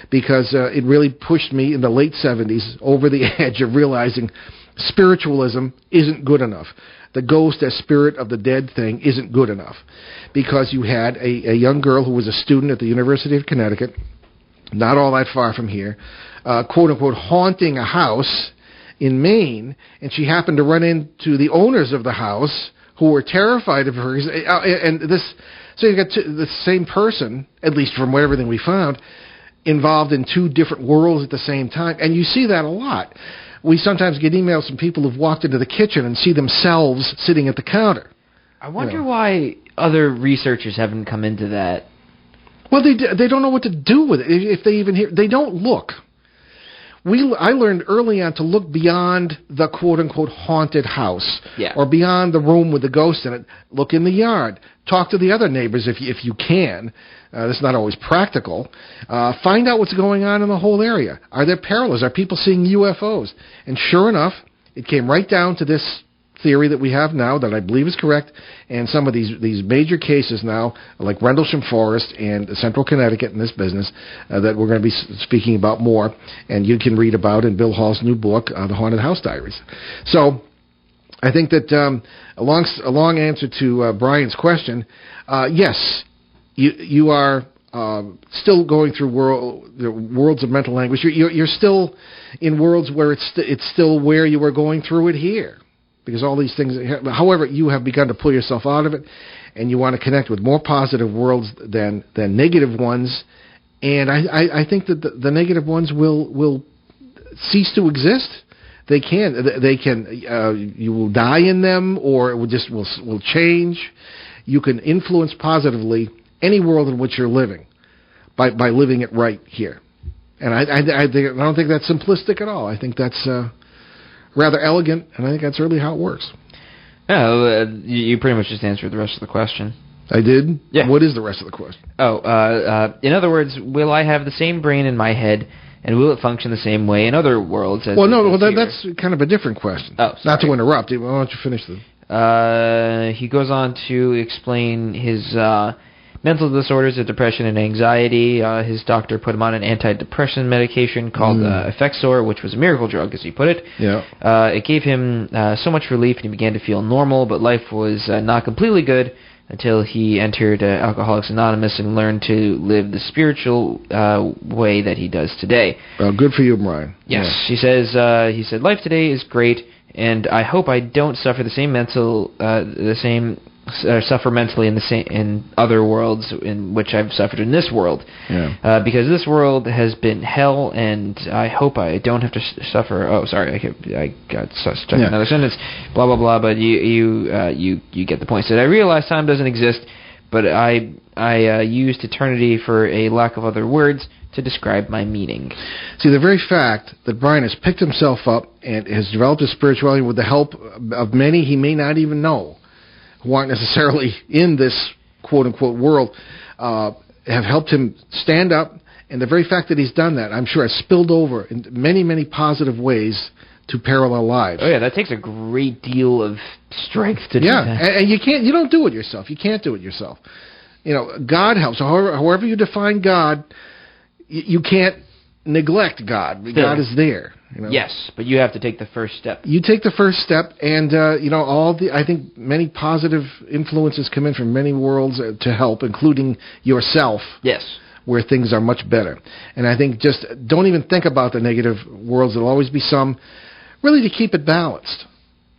[SPEAKER 2] because it really pushed me in the late 70s over the edge of realizing spiritualism isn't good enough. The ghost as spirit of the dead thing isn't good enough, because you had a young girl who was a student at the University of Connecticut, not all that far from here, quote-unquote haunting a house in Maine, and she happened to run into the owners of the house who were terrified of her. So you got the same person, at least from everything we found, involved in two different worlds at the same time, and you see that a lot. We sometimes get emails from people who've walked into the kitchen and see themselves sitting at the counter.
[SPEAKER 3] I wonder why other researchers haven't come into that.
[SPEAKER 2] Well, they don't know what to do with it. If they even hear, they don't look. I learned early on to look beyond the quote-unquote haunted house, or beyond the room with the ghost in it. Look in the yard. Talk to the other neighbors if you can. That's not always practical. Find out what's going on in the whole area. Are there parallels? Are people seeing UFOs? And sure enough, it came right down to this theory that we have now that I believe is correct, and some of these major cases now, like Rendlesham Forest and Central Connecticut in this business, that we're going to be speaking about more, and you can read about in Bill Hall's new book, The Haunted House Diaries. So I think that a long answer to Brian's question, yes, you are still going through worlds of mental anguish. You're still in worlds where it's still where you were going through it here. Because all these things, however, you have begun to pull yourself out of it, and you want to connect with more positive worlds than negative ones. And I think that the negative ones will cease to exist. They can. You will die in them, or it will change. You can influence positively any world in which you're living by living it right here. And I don't think that's simplistic at all. I think that's rather elegant, and I think that's really how it works.
[SPEAKER 3] Oh, you pretty much just answered the rest of the question.
[SPEAKER 2] I did?
[SPEAKER 3] Yeah.
[SPEAKER 2] What is the rest of the question?
[SPEAKER 3] In other words, will I have the same brain in my head, and will it function the same way in other worlds?
[SPEAKER 2] That's kind of a different question.
[SPEAKER 3] Oh, sorry.
[SPEAKER 2] Not to interrupt. Why don't you finish this?
[SPEAKER 3] He goes on to explain his mental disorders of depression and anxiety. His doctor put him on an antidepressant medication called Effexor, which was a miracle drug, as he put it.
[SPEAKER 2] Yeah.
[SPEAKER 3] It gave him so much relief, and he began to feel normal, but life was not completely good until he entered Alcoholics Anonymous and learned to live the spiritual way that he does today.
[SPEAKER 2] Well, good for you, Brian.
[SPEAKER 3] Yes. Yeah. He said, life today is great, and I hope I don't suffer suffer mentally in other worlds in which I've suffered in this world.
[SPEAKER 2] Yeah.
[SPEAKER 3] Because this world has been hell, and I hope I don't have to suffer. Oh, sorry, I got stuck in another sentence. Blah blah blah. But you get the point. Said I realize time doesn't exist, but I used eternity for a lack of other words to describe my meaning.
[SPEAKER 2] See, the very fact that Brian has picked himself up and has developed his spirituality with the help of many he may not even know, who aren't necessarily in this quote-unquote world, have helped him stand up, and the very fact that he's done that, I'm sure, has spilled over in many, many positive ways to parallel lives.
[SPEAKER 3] Oh, yeah, that takes a great deal of strength to do that.
[SPEAKER 2] Yeah, and you don't do it yourself. You can't do it yourself. God helps. However you define God, you can't neglect God. God is there.
[SPEAKER 3] Yes, but you have to take the first step.
[SPEAKER 2] You take the first step, and I think many positive influences come in from many worlds to help, including yourself.
[SPEAKER 3] Yes,
[SPEAKER 2] where things are much better. And I think just don't even think about the negative worlds. There'll always be some, really, to keep it balanced.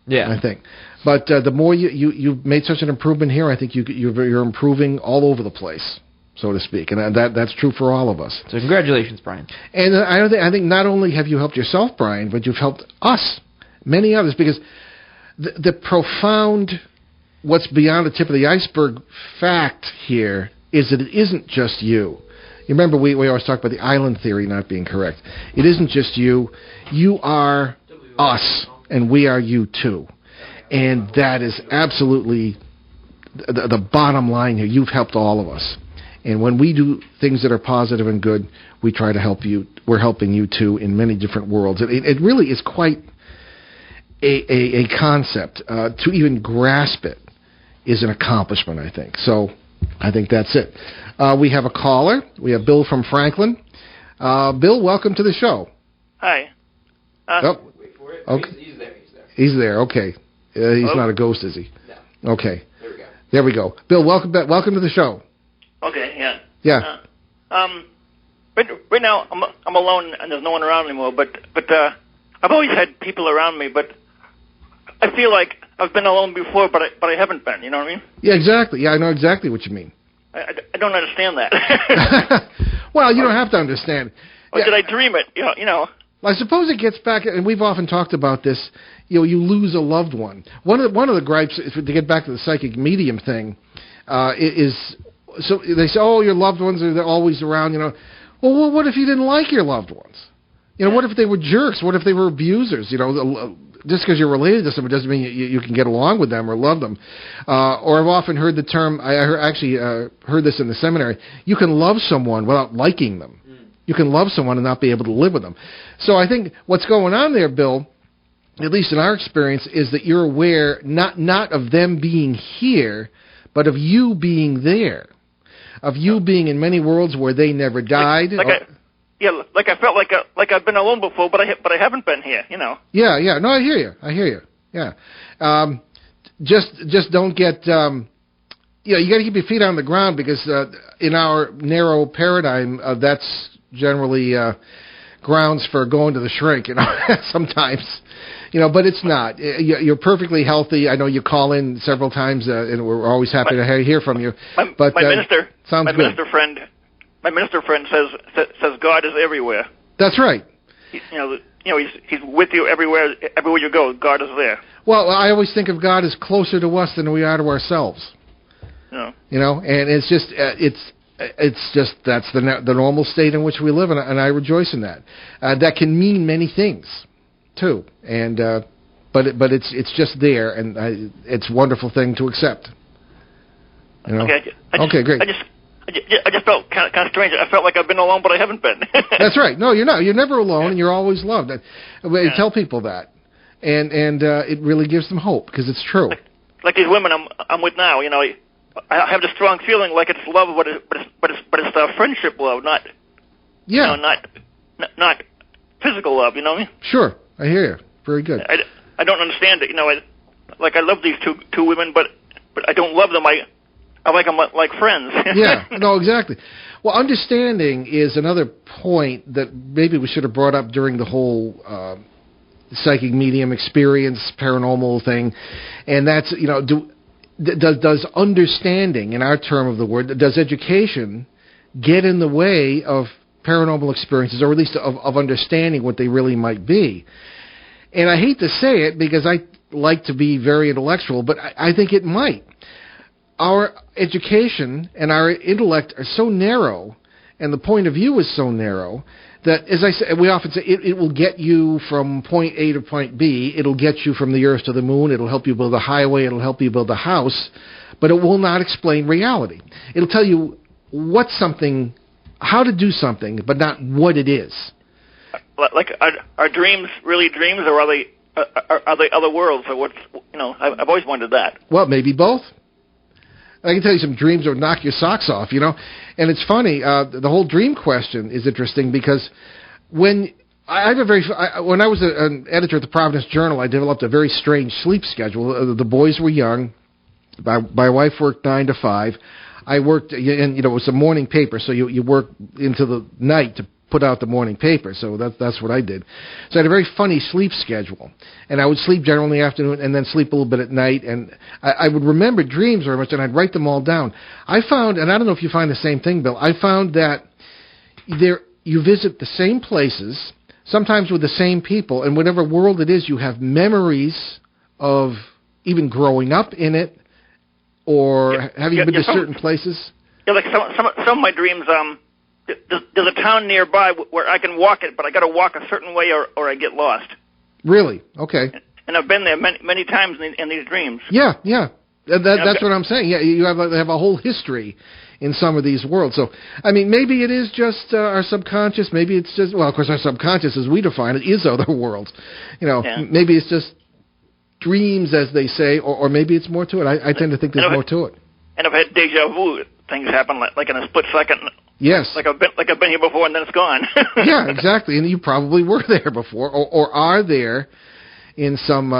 [SPEAKER 3] Yeah,
[SPEAKER 2] I think. But the more you've made such an improvement here, I think you're improving all over the place, so to speak, and that's true for all of us.
[SPEAKER 3] So congratulations, Brian. And
[SPEAKER 2] I think not only have you helped yourself, Brian, but you've helped us, many others, because the profound, what's beyond the tip of the iceberg fact here is that it isn't just you. You remember we always talk about the island theory not being correct. It isn't just you. You are us. and we are you too. And that is absolutely the bottom line here. You've helped all of us. And when we do things that are positive and good, we try to help you. We're helping you too in many different worlds. It really is quite a concept. To even grasp it is an accomplishment, I think. So I think that's it. We have a caller. We have Bill from Franklin. Bill, welcome to the show.
[SPEAKER 6] Hi.
[SPEAKER 3] Wait for it.
[SPEAKER 2] Okay.
[SPEAKER 3] He's there.
[SPEAKER 2] He's there. Okay. He's not a ghost, is he?
[SPEAKER 3] No.
[SPEAKER 2] Okay.
[SPEAKER 3] There we go.
[SPEAKER 2] Bill, welcome to the show.
[SPEAKER 6] Okay, yeah.
[SPEAKER 2] Yeah.
[SPEAKER 6] Right now I'm alone and there's no one around anymore. But I've always had people around me. But I feel like I've been alone before, but I haven't been. You know what I mean?
[SPEAKER 2] Yeah, exactly. Yeah, I know exactly what you mean.
[SPEAKER 6] I don't understand that.
[SPEAKER 2] Well, you don't have to understand.
[SPEAKER 6] Or did I dream it? You know.
[SPEAKER 2] Well, I suppose it gets back, and we've often talked about this. You lose a loved one. One of the gripes, to get back to the psychic medium thing, is so they say, oh, your loved ones they're always around. Well, what if you didn't like your loved ones? What if they were jerks? What if they were abusers? Just because you're related to someone doesn't mean you can get along with them or love them. Or I've often heard the term. I heard this in the seminary. You can love someone without liking them. You can love someone and not be able to live with them. So I think what's going on there, Bill, at least in our experience, is that you're aware not of them being here, but of you being there, of you being in many worlds where they never died.
[SPEAKER 6] Like I felt like I've been alone before, but I haven't been here.
[SPEAKER 2] Yeah. No, I hear you. Yeah. Just don't get. You got to keep your feet on the ground because in our narrow paradigm, that's generally grounds for going to the shrink. Sometimes. But it's not. You're perfectly healthy. I know you call in several times, and we're always happy to hear from you.
[SPEAKER 6] My minister friend says God is everywhere.
[SPEAKER 2] That's right.
[SPEAKER 6] He's with you everywhere you go. God is there.
[SPEAKER 2] Well, I always think of God as closer to us than we are to ourselves.
[SPEAKER 6] Yeah.
[SPEAKER 2] And it's just that's the normal state in which we live, and I rejoice in that. That can mean many things, too, and but it's just there, and it's a wonderful thing to accept.
[SPEAKER 6] Okay,
[SPEAKER 2] great.
[SPEAKER 6] I just felt kind of strange. I felt like I've been alone, but I haven't been.
[SPEAKER 2] That's right. No, you're not. You're never alone, and you're always loved. Tell people that, and it really gives them hope because it's true.
[SPEAKER 6] Like these women I'm with now, I have this strong feeling like it's love, but it's friendship love, not not physical love. You know what I mean?
[SPEAKER 2] Sure, I hear you. Very good.
[SPEAKER 6] I don't understand it. I love these two women, but I don't love them. I like them like friends.
[SPEAKER 2] Yeah, no, exactly. Well, understanding is another point that maybe we should have brought up during the whole psychic medium experience, paranormal thing, and that's does understanding, in our term of the word, does education get in the way of paranormal experiences, or at least of understanding what they really might be? And I hate to say it because I like to be very intellectual, but I think it might. Our education and our intellect are so narrow, and the point of view is so narrow, that, as I say, we often say, it will get you from point A to point B, it'll get you from the Earth to the Moon, it'll help you build a highway, it'll help you build a house, but it will not explain reality. It'll tell you how to do something, but not what it is.
[SPEAKER 6] Like, are dreams really dreams, or are they other worlds, or what's, I've always wondered that.
[SPEAKER 2] Well, maybe both. I can tell you some dreams that would knock your socks off, And it's funny, the whole dream question is interesting because when I was an editor at the Providence Journal, I developed a very strange sleep schedule. The boys were young. My wife worked 9 to 5. I worked, and it was a morning paper, so you work into the night to put out the morning paper, so that's what I did. So I had a very funny sleep schedule, and I would sleep generally in the afternoon and then sleep a little bit at night, and I would remember dreams very much, and I'd write them all down. I found, and I don't know if you find the same thing, Bill, I found that you visit the same places, sometimes with the same people, and whatever world it is, you have memories of even growing up in it, or having been to certain places.
[SPEAKER 6] Yeah, like some of my dreams, there's a town nearby where I can walk it, but I got to walk a certain way or I get lost.
[SPEAKER 2] Really? Okay.
[SPEAKER 6] and I've been there many times in these dreams.
[SPEAKER 2] Yeah. That's what I'm saying. Yeah, you have a whole history in some of these worlds. So, I mean, maybe it is just our subconscious. Maybe it's just, well, of course, our subconscious, as we define it, is other worlds. Maybe it's just dreams, as they say, or maybe it's more to it. I tend to think there's more to it.
[SPEAKER 6] And I've had deja vu. Things happen like in a split second.
[SPEAKER 2] Yes.
[SPEAKER 6] Like I've been here before, and then it's gone.
[SPEAKER 2] Yeah, exactly. And you probably were there before, or are there in some,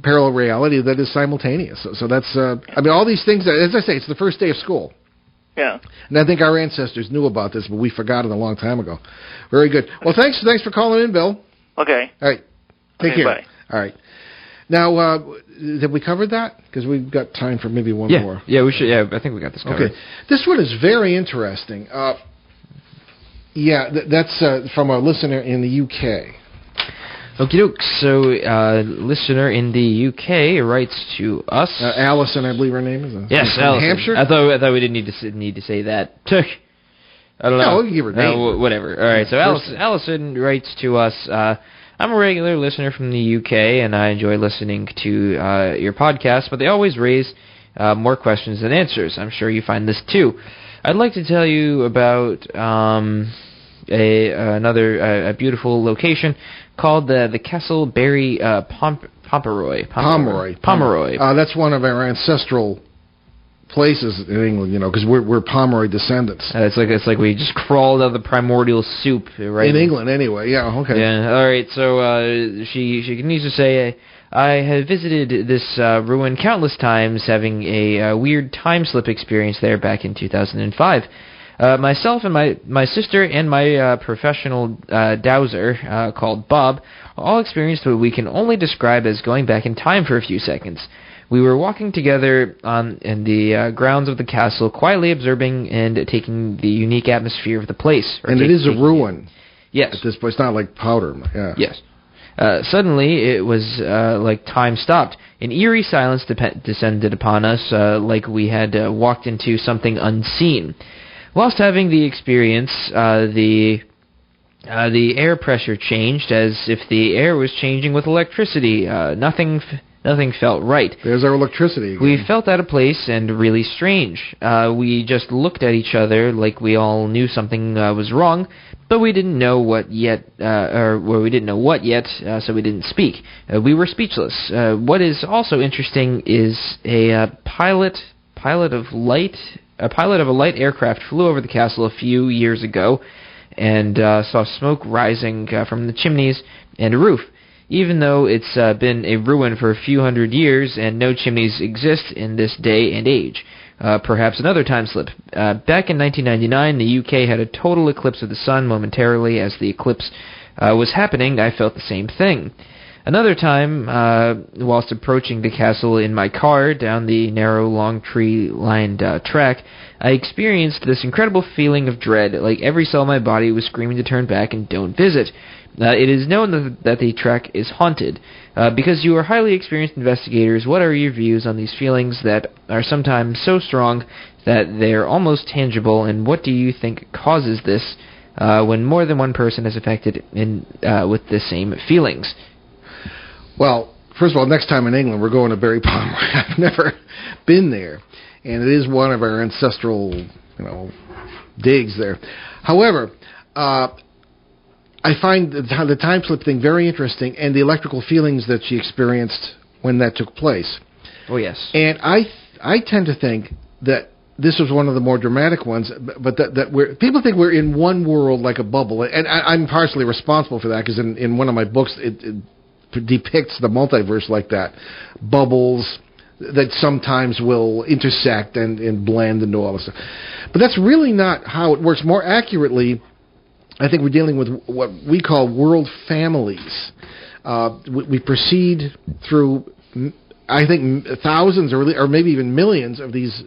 [SPEAKER 2] parallel reality that is simultaneous. So that's, all these things, as I say, it's the first day of school.
[SPEAKER 6] Yeah.
[SPEAKER 2] And I think our ancestors knew about this, but we forgot it a long time ago. Very good. Well, thanks for calling in, Bill.
[SPEAKER 6] Okay.
[SPEAKER 2] All right. Take care.
[SPEAKER 6] Bye.
[SPEAKER 2] All right. Now, have we covered that? Because we've got time for maybe one more.
[SPEAKER 3] Yeah, we should. Yeah, I think we got this covered.
[SPEAKER 2] Okay. This one is very interesting. That's from a listener in the UK.
[SPEAKER 3] Okie doke. So, listener in the UK writes to us.
[SPEAKER 2] Allison, I believe her name is.
[SPEAKER 3] Yes,
[SPEAKER 2] from
[SPEAKER 3] Allison.
[SPEAKER 2] Hampshire.
[SPEAKER 3] I thought we didn't need to say that. I don't know.
[SPEAKER 2] No, you give her name.
[SPEAKER 3] Whatever. All right. So Allison writes to us. I'm a regular listener from the UK, and I enjoy listening to your podcast, but they always raise more questions than answers. I'm sure you find this too. I'd like to tell you about another beautiful location called the Castle Barry Pomeroy.
[SPEAKER 2] That's one of our ancestral places in England, because we're Pomeroy descendants.
[SPEAKER 3] It's like we just crawled out of the primordial soup, right?
[SPEAKER 2] In England, anyway. Yeah. Okay.
[SPEAKER 3] Yeah. All right. So she continues to say, I have visited this ruin countless times, having a weird time slip experience there back in 2005. Myself and my sister and my professional dowser called Bob all experienced what we can only describe as going back in time for a few seconds. We were walking together in the grounds of the castle, quietly observing and taking the unique atmosphere of the place.
[SPEAKER 2] And it is a ruin.
[SPEAKER 3] Yes.
[SPEAKER 2] At this point, it's not like powder. Yeah.
[SPEAKER 3] Yes. Suddenly, it was like time stopped. An eerie silence descended upon us, like we had walked into something unseen. Whilst having the experience, the air pressure changed, as if the air was changing with electricity. Nothing felt right.
[SPEAKER 2] There's our electricity again.
[SPEAKER 3] We felt out of place and really strange. We just looked at each other like we all knew something was wrong, but we didn't know what yet, so we didn't speak. We were speechless. What is also interesting is a pilot of a light aircraft flew over the castle a few years ago and saw smoke rising from the chimneys and roof. Even though it's been a ruin for a few hundred years and no chimneys exist in this day and age. Perhaps another time slip. Back in 1999, the UK had a total eclipse of the sun. Momentarily, as the eclipse was happening, I felt the same thing. Another time, whilst approaching the castle in my car down the narrow, long tree-lined track, I experienced this incredible feeling of dread, like every cell in my body was screaming to turn back and don't visit. It is known that the track is haunted. Because you are highly experienced investigators, what are your views on these feelings that are sometimes so strong that they are almost tangible, and what do you think causes this when more than one person is affected with the same feelings?
[SPEAKER 2] Well, first of all, next time in England, we're going to Barry Pomeroy. I've never been there, and it is one of our ancestral, digs there. However, I find the time slip thing very interesting, and the electrical feelings that she experienced when that took place.
[SPEAKER 3] Oh, yes.
[SPEAKER 2] And I tend to think that this was one of the more dramatic ones, but that people think we're in one world like a bubble, and I'm partially responsible for that, because in one of my books it depicts the multiverse like that. Bubbles that sometimes will intersect and blend into all this stuff. But that's really not how it works. More accurately, I think we're dealing with what we call world families. We proceed through, I think, thousands or maybe even millions of these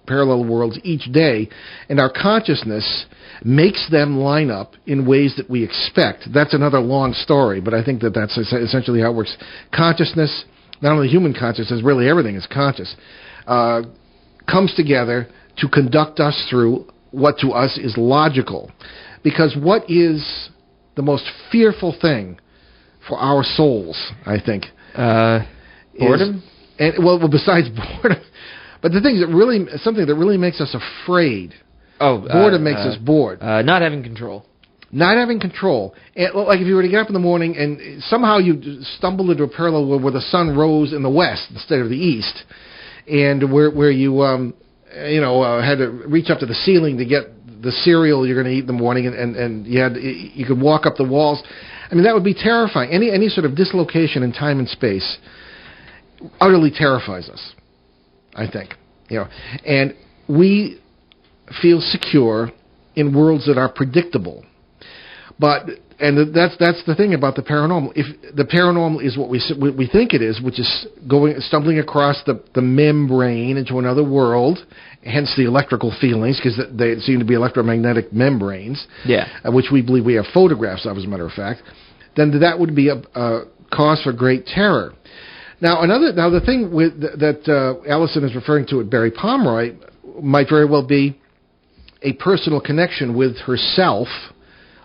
[SPEAKER 2] parallel worlds each day, and our consciousness makes them line up in ways that we expect. That's another long story, but I think that's essentially how it works. Consciousness, not only human consciousness, really everything is conscious, comes together to conduct us through what to us is logical. Because what is the most fearful thing for our souls, I think.
[SPEAKER 3] Boredom?
[SPEAKER 2] Well, besides boredom. But the thing is, something that really makes us afraid. Boredom makes us bored.
[SPEAKER 3] Not having control.
[SPEAKER 2] Not having control. And, like if you were to get up in the morning and somehow you stumbled into a parallel world where the sun rose in the west instead of the east, and where you had to reach up to the ceiling to get the cereal you're going to eat in the morning, and you could walk up the walls. I mean, that would be terrifying. Any sort of dislocation in time and space utterly terrifies us, I think. And we feel secure in worlds that are predictable. And that's the thing about the paranormal. If the paranormal is what we think it is, which is stumbling across the membrane into another world, hence the electrical feelings, because they seem to be electromagnetic membranes, which we believe we have photographs of, as a matter of fact, then that would be a cause for great terror. Now, the thing that Allison is referring to at Barry Pomeroy might very well be a personal connection with herself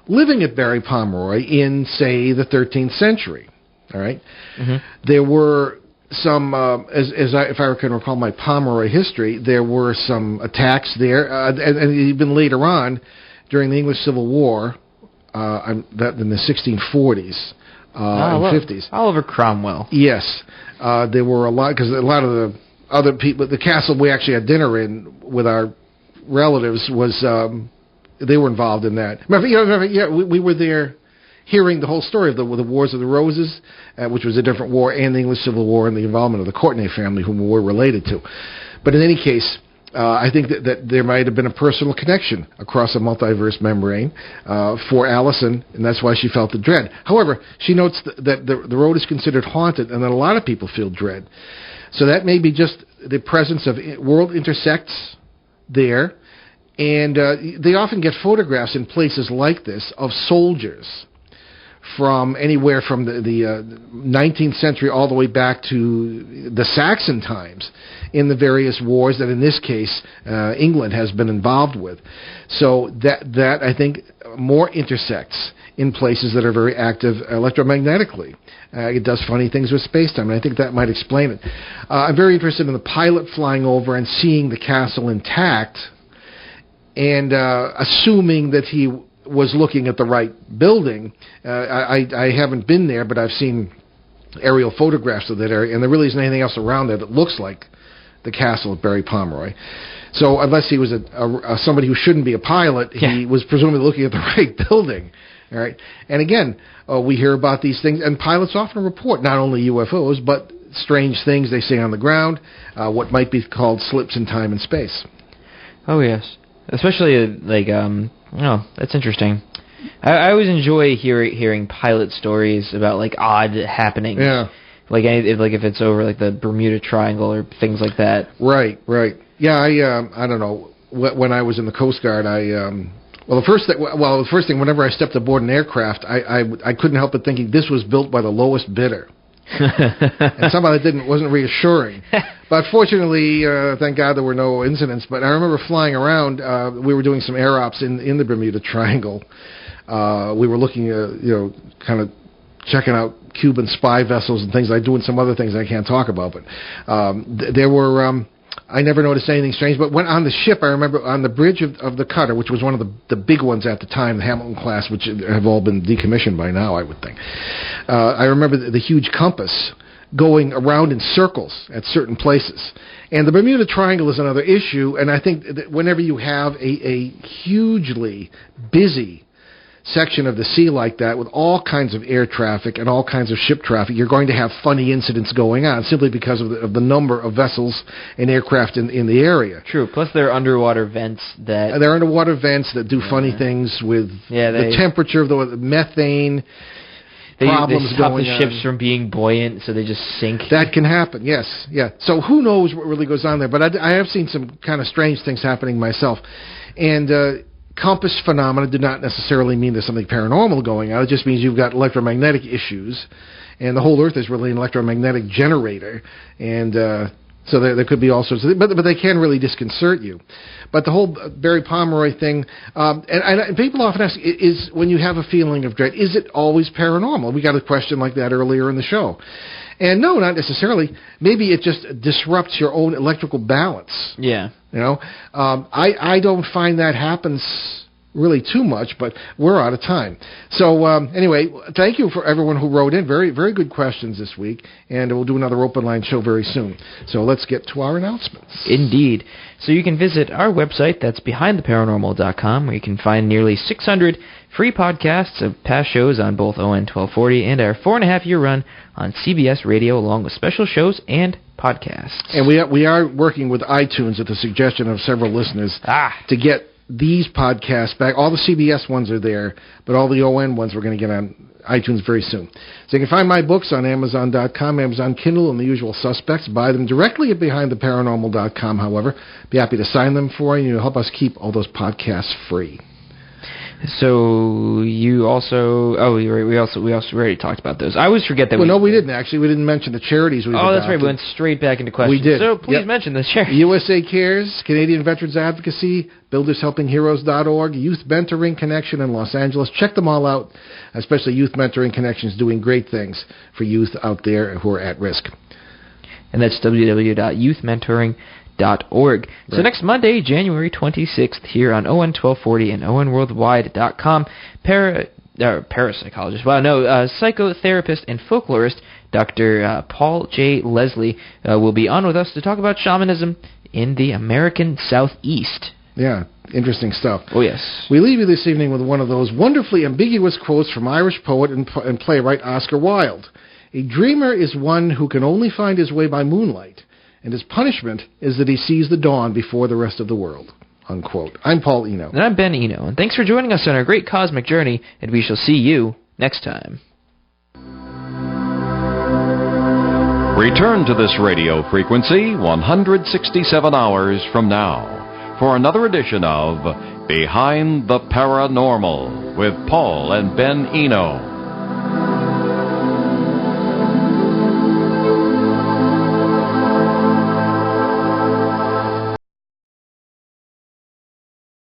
[SPEAKER 2] living at Barry Pomeroy in, say, the 13th century. All right? Mm-hmm. There were some, if I can recall my Pomeroy history, there were some attacks there, and even later on, during the English Civil War, in the 1640s and 50s.
[SPEAKER 3] Oliver Cromwell.
[SPEAKER 2] Yes. There were a lot, because a lot of the other people, the castle we actually had dinner in with our relatives was... they were involved in that. We were there hearing the whole story of the Wars of the Roses, which was a different war, and the English Civil War, and the involvement of the Courtenay family, whom we were related to. But in any case, I think that there might have been a personal connection across a multiverse membrane for Allison, and that's why she felt the dread. However, she notes that the road is considered haunted, and that a lot of people feel dread. So that may be just the presence of world intersects there. And they often get photographs in places like this of soldiers from anywhere from the 19th century all the way back to the Saxon times in the various wars that, in this case, England has been involved with. So that I think, more intersects in places that are very active electromagnetically. It does funny things with space-time, and I think that might explain it. I'm very interested in the pilot flying over and seeing the castle intact, and assuming that he was looking at the right building. I haven't been there, but I've seen aerial photographs of that area, and there really isn't anything else around there that looks like the castle at Barry Pomeroy. So unless he was somebody who shouldn't be a pilot, he was presumably looking at the right building. All right. And again, we hear about these things, and pilots often report not only UFOs, but strange things they see on the ground, what might be called slips in time and space.
[SPEAKER 3] Oh, yes. Especially, that's interesting. I always enjoy hearing pilot stories about, odd happenings. Yeah. If it's over, the Bermuda Triangle or things like that. Right.
[SPEAKER 2] Yeah, I don't know. When I was in the Coast Guard, the first thing, whenever I stepped aboard an aircraft, I couldn't help but thinking this was built by the lowest bidder. And somehow that wasn't reassuring. But fortunately, thank God there were no incidents. But I remember flying around. We were doing some air ops in the Bermuda Triangle. We were looking, kind of checking out Cuban spy vessels and things. Doing some other things I can't talk about. But there were. I never noticed anything strange. But when on the ship, I remember on the bridge of the cutter, which was one of the big ones at the time, the Hamilton class, which have all been decommissioned by now, I would think. I remember the huge compass going around in circles at certain places. And the Bermuda Triangle is another issue, and I think that whenever you have a hugely busy section of the sea like that with all kinds of air traffic and all kinds of ship traffic, you're going to have funny incidents going on simply because of the number of vessels and aircraft in the area.
[SPEAKER 3] True. Plus there are underwater vents that...
[SPEAKER 2] There are underwater vents that do funny things with the temperature of the methane... problems
[SPEAKER 3] they stop
[SPEAKER 2] going
[SPEAKER 3] the ships from being buoyant, so they just sink.
[SPEAKER 2] That can happen, yes. Yeah. So who knows what really goes on there, but I have seen some kind of strange things happening myself. And compass phenomena do not necessarily mean there's something paranormal going on. It just means you've got electromagnetic issues, and the whole Earth is really an electromagnetic generator. And So there could be all sorts of things, but they can really disconcert you. But the whole Barry Pomeroy thing, and people often ask, is when you have a feeling of dread, is it always paranormal? We got a question like that earlier in the show. And no, not necessarily. Maybe it just disrupts your own electrical balance.
[SPEAKER 3] Yeah.
[SPEAKER 2] You know, I don't find that happens really too much, but we're out of time. So anyway, thank you for everyone who wrote in. Very, very good questions this week, and we'll do another open line show very soon. So let's get to our announcements.
[SPEAKER 3] Indeed. So you can visit our website, that's behindtheparanormal.com, where you can find nearly 600 free podcasts of past shows on both ON 1240 and our 4.5-year run on CBS Radio, along with special shows and podcasts.
[SPEAKER 2] And we are working with iTunes at the suggestion of several listeners to get these podcasts back. All the CBS ones are there, but all the ON ones we're going to get on iTunes very soon. So you can find my books on Amazon.com, Amazon Kindle, and the usual suspects. Buy them directly at BehindTheParanormal.com, however. Be happy to sign them for you. You'll help us keep all those podcasts free.
[SPEAKER 3] So you also we already talked about those. I always forget that.
[SPEAKER 2] Well, no, we didn't actually. We didn't mention the charities.
[SPEAKER 3] That's right. We went straight back into questions.
[SPEAKER 2] We did.
[SPEAKER 3] So please mention the charities.
[SPEAKER 2] USA Cares, Canadian Veterans Advocacy, BuildersHelpingHeroes.org, Youth Mentoring Connection in Los Angeles. Check them all out. Especially Youth Mentoring Connection is doing great things for youth out there who are at risk. And that's
[SPEAKER 3] www.youthmentoring.org. Right. So next Monday, January 26th, here on ON 1240 and ONWorldwide.com, parapsychologist, psychotherapist and folklorist Dr. Paul J. Leslie will be on with us to talk about shamanism in the American Southeast.
[SPEAKER 2] Yeah, interesting stuff.
[SPEAKER 3] Oh, yes.
[SPEAKER 2] We leave you this evening with one of those wonderfully ambiguous quotes from Irish poet and playwright Oscar Wilde. A dreamer is one who can only find his way by moonlight, and his punishment is that he sees the dawn before the rest of the world. Unquote. I'm Paul Eno.
[SPEAKER 3] And I'm Ben Eno. And thanks for joining us on our great cosmic journey, and we shall see you next time.
[SPEAKER 1] Return to this radio frequency 167 hours from now for another edition of Behind the Paranormal with Paul and Ben Eno.